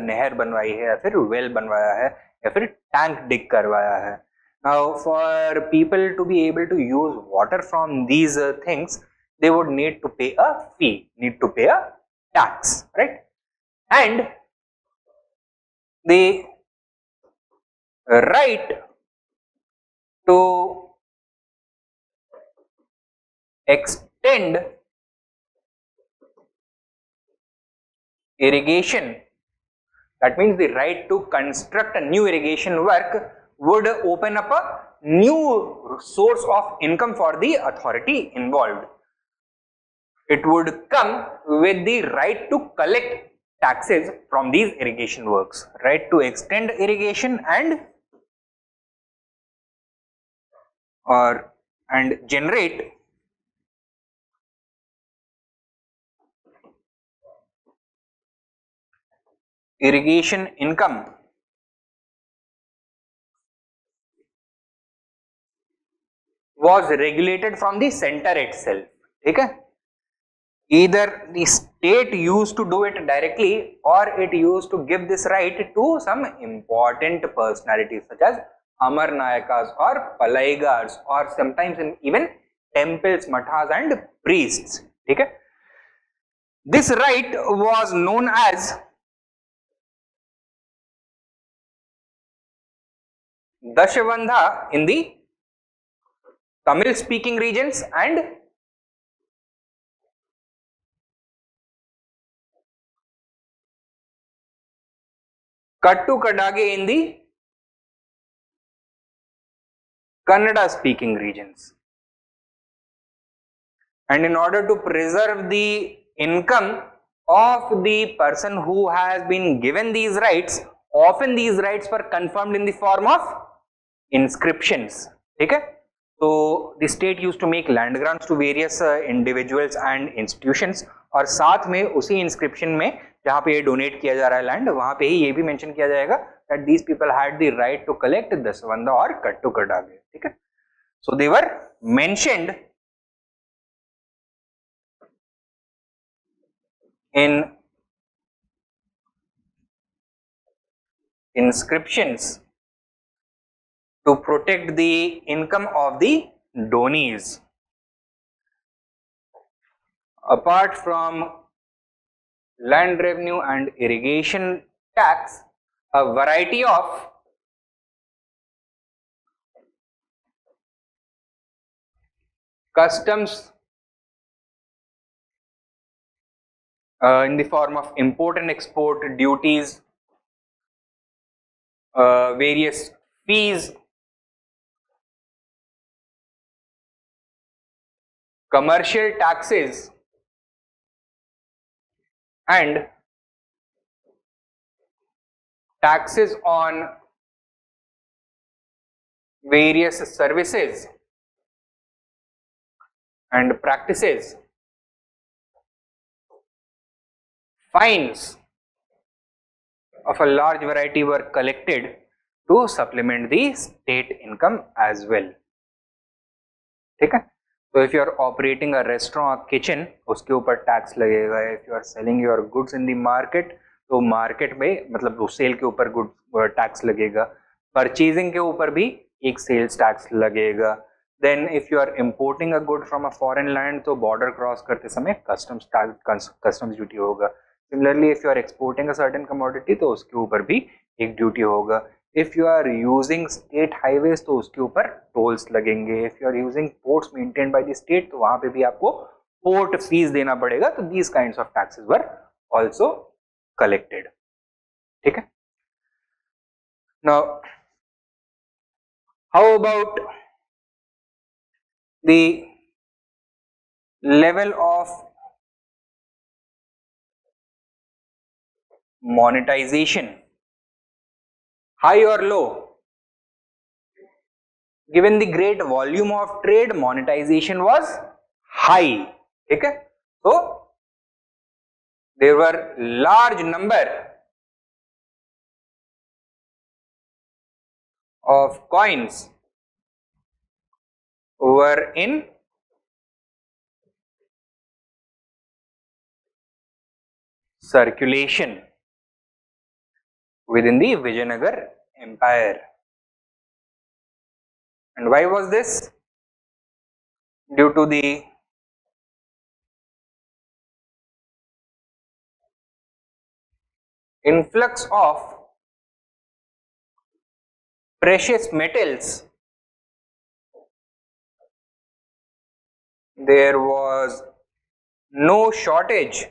नहर बनवाई है या फिर वेल बनवाया है या फिर टैंक डिग करवाया है. Now for people to be able to use water from these things they would need to pay a fee, need to pay a tax, right? And the right to extend irrigation, that means the right to construct a new irrigation work, would open up a new source of income for the authority involved. It would come with the right to collect taxes from these irrigation works, right to extend irrigation and generate irrigation income was regulated from the center itself. ठीक है? Either the state used to do it directly or it used to give this right to some important personalities such as Amar Nayakas or Palaigars or sometimes even temples, mathas and priests. ठीक है? This right was known as Dashavandha in the Tamil speaking regions and Kattu Kadage in the Kannada speaking regions. And in order to preserve the income of the person who has been given these rights, often these rights were confirmed in the form of inscriptions. Okay? So the state used to make land grants to various individuals and institutions, और साथ में उसी inscription में जहाँ पे ये donate किया जा रहा है land, वहाँ पे ही ये भी mention किया जाएगा that these people had the right to collect dasvanda और kattu kadage. ठीक है? So they were mentioned in inscriptions to protect the income of the donees. Apart from land revenue and irrigation tax, a variety of customs in the form of import and export duties, various fees, commercial taxes, and taxes on various services and practices, fines of a large variety were collected to supplement the state income as well. ठीक है? So if you are operating a restaurant, kitchen, उसके ऊपर tax लगेगा. If you are selling your goods in the market, तो market में मतलब उस cell के ऊपर गुड टैक्स लगेगा. परचेजिंग के ऊपर भी एक सेल्स टैक्स लगेगा. Then if you are importing a good from a foreign land, तो बॉर्डर क्रॉस करते समय कस्टम्स ड्यूटी होगा. Similarly if you are exporting a certain commodity, तो उसके ऊपर भी एक ड्यूटी होगा. If you are using state highways, तो उसके ऊपर टोल्स लगेंगे. If you are using ports maintained by the state, तो वहां पे भी आपको पोर्ट फीस देना पड़ेगा. तो these kinds of taxes were also collected. ठीक है? Now how about the level of monetization, high or low? Given the great volume of trade, monetization was high. Okay? So there were large number of coins were in circulation within the Vijayanagar empire. And why was this? Due to the influx of precious metals. There was no shortage,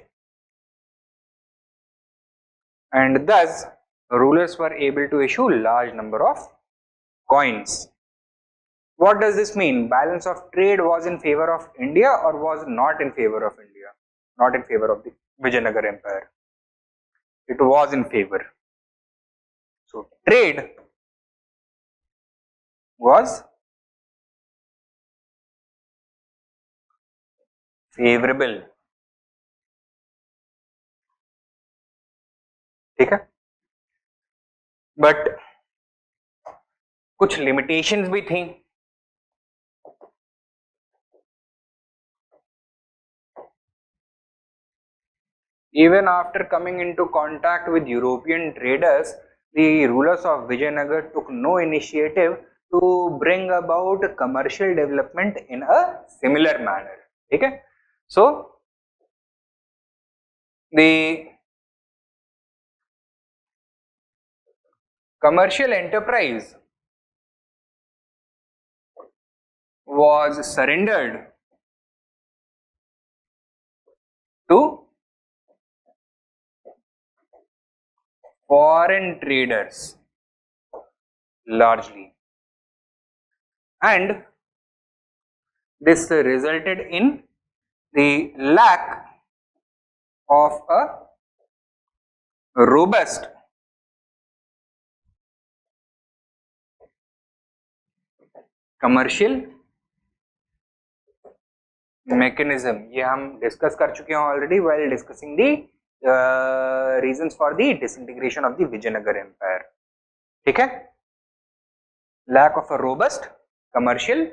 and thus rulers were able to issue large number of coins. What does this mean? Balance of trade was in favor of India or was not in favor of India? Not in favor of the Vijayanagar empire. It was in favor. So trade was favorable. ठीक है? But कुछ limitations भी थी. Even after coming into contact with European traders, the rulers of Vijayanagar took no initiative to bring about commercial development in a similar manner. Okay? So, the commercial enterprise was surrendered to foreign traders largely, and this resulted in the lack of a robust commercial mechanism. ये हम discuss कर चुके हैं already while discussing the reasons for the disintegration of the Vijayanagar empire. ठीक है, lack of a robust commercial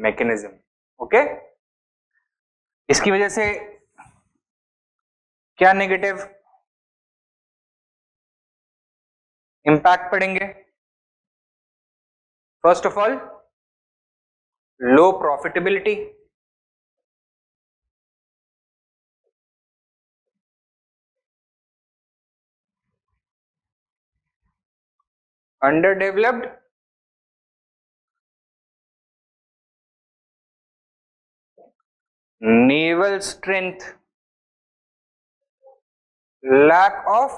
mechanism. Okay, इसकी वजह से क्या नेगेटिव इम्पैक्ट पड़ेंगे? First of all, low profitability, underdeveloped naval strength, lack of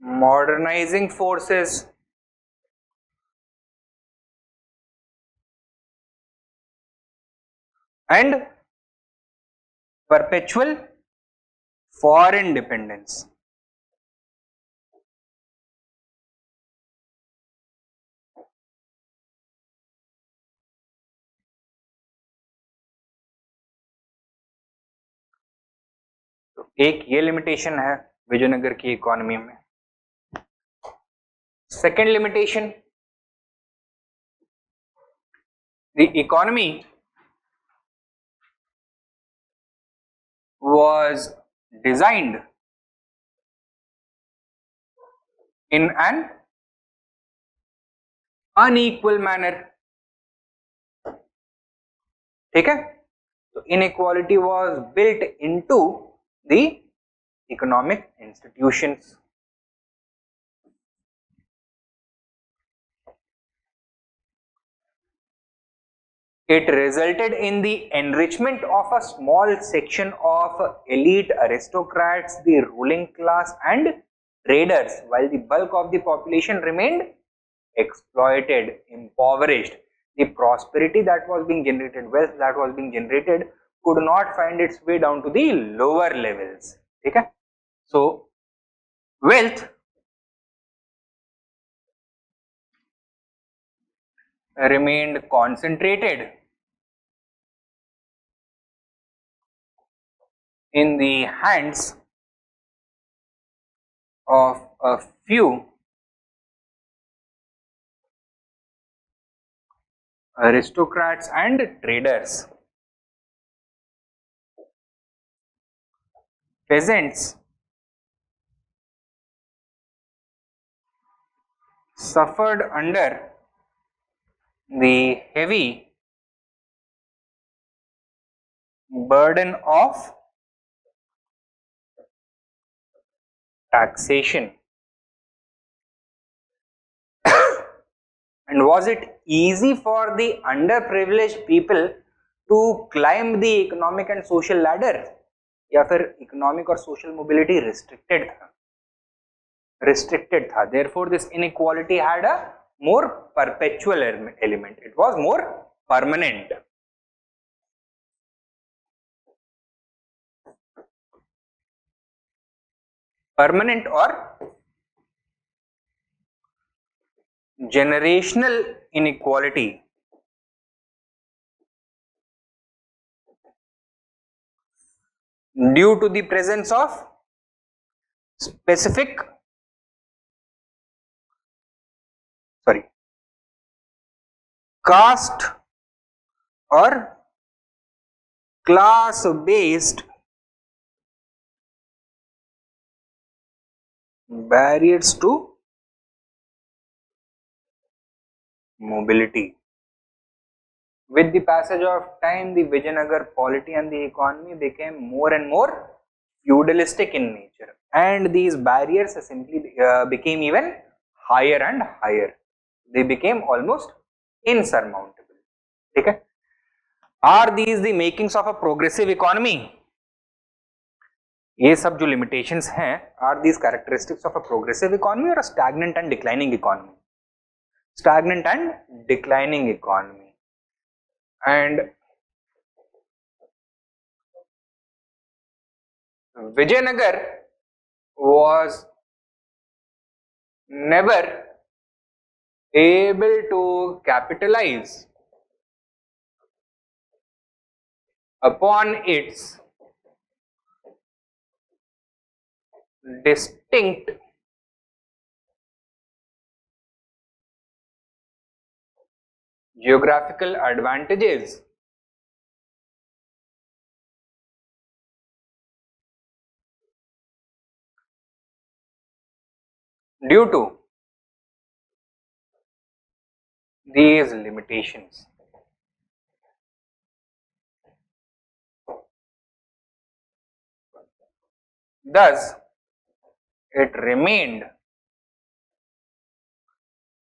modernizing forces, and perpetual foreign dependence. तो एक ये लिमिटेशन है विजयनगर की इकोनॉमी में. Second limitation, the economy was designed in an unequal manner. ठीक है, तो inequality was built into the economic institutions. It resulted in the enrichment of a small section of elite aristocrats, the ruling class and traders, while the bulk of the population remained exploited, impoverished. The prosperity that was being generated, wealth that was being generated, could not find its way down to the lower levels. Okay? So, wealth remained concentrated in the hands of a few aristocrats and traders. Peasants suffered under the heavy burden of taxation. And was it easy for the underprivileged people to climb the economic and social ladder? या फिर economic और social mobility restricted था. Therefore, this inequality had a more perpetual element. It was more permanent. Permanent or generational inequality due to the presence of specific caste or class based barriers to mobility. With the passage of time, the Vijayanagar polity and the economy became more and more feudalistic in nature, and these barriers simply became even higher and higher. They became almost insurmountable. Okay? Are these the makings of a progressive economy? ये सब जो limitations हैं are these characteristics of a progressive economy or a stagnant and declining economy? Stagnant and declining economy. And Vijayanagar was never able to capitalize upon its distinct geographical advantages due to these limitations. Thus, it remained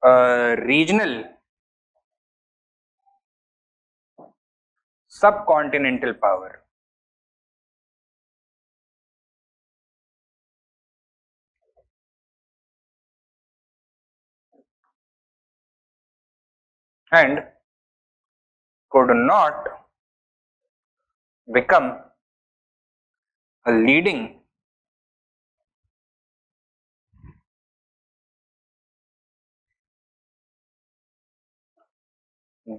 a regional subcontinental power. And could not become a leading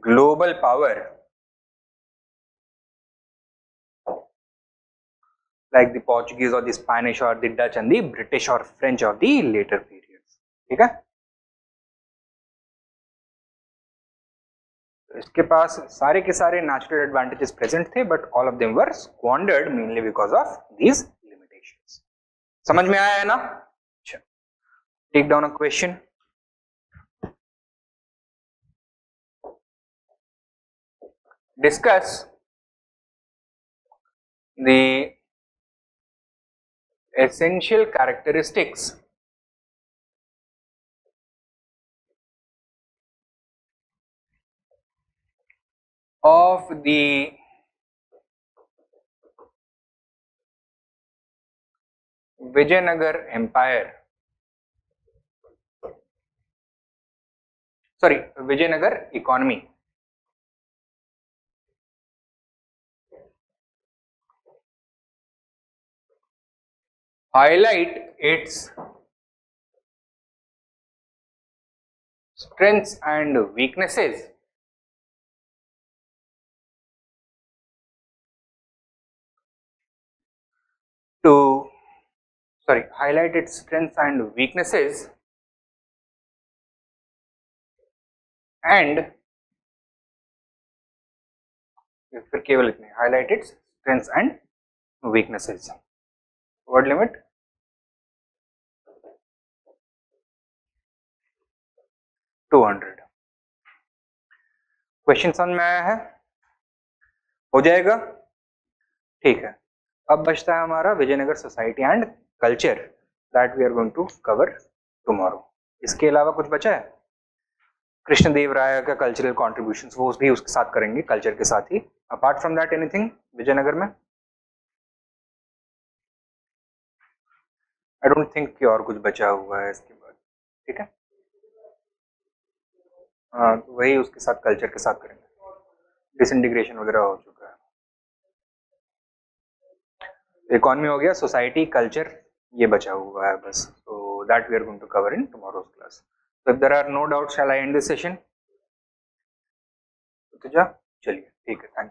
global power like the Portuguese or the Spanish or the Dutch and the British or French of the later periods. ठीक है, इसके पास सारे के सारे natural advantages present थे, but all of them were squandered mainly because of these limitations. समझ में आया है ना? Take down a question. Discuss the essential characteristics of the Vijayanagar Empire. Sorry, Vijayanagar economy. Highlight its strengths and weaknesses highlight its strengths and weaknesses and फिर केवल इतने highlight its strengths and weaknesses. Word limit 200. Question समझ में आया है? हो जाएगा, ठीक है. अब बचता है हमारा Vijayanagara society and culture, that we are going to cover tomorrow. इसके अलावा कुछ बचा है? कृष्णदेव राय का कल्चरल कॉन्ट्रीब्यूशंस, वो भी उसके साथ करेंगे, कल्चर के साथ ही. Apart from that anything Vijayanagar में? आई डोंट थिंक कि और कुछ बचा हुआ है इसके बाद. ठीक है, हाँ, तो वही उसके साथ कल्चर के साथ करेंगे. डिसइंटीग्रेशन वगैरह हो चुका है. इकोनॉमी हो गया, सोसाइटी, कल्चर, ये बचा हुआ है बस. so that we are going to cover in tomorrow's class. So if there are no doubts, shall I end this session? तो चलिए, ठीक है, थैंक यू.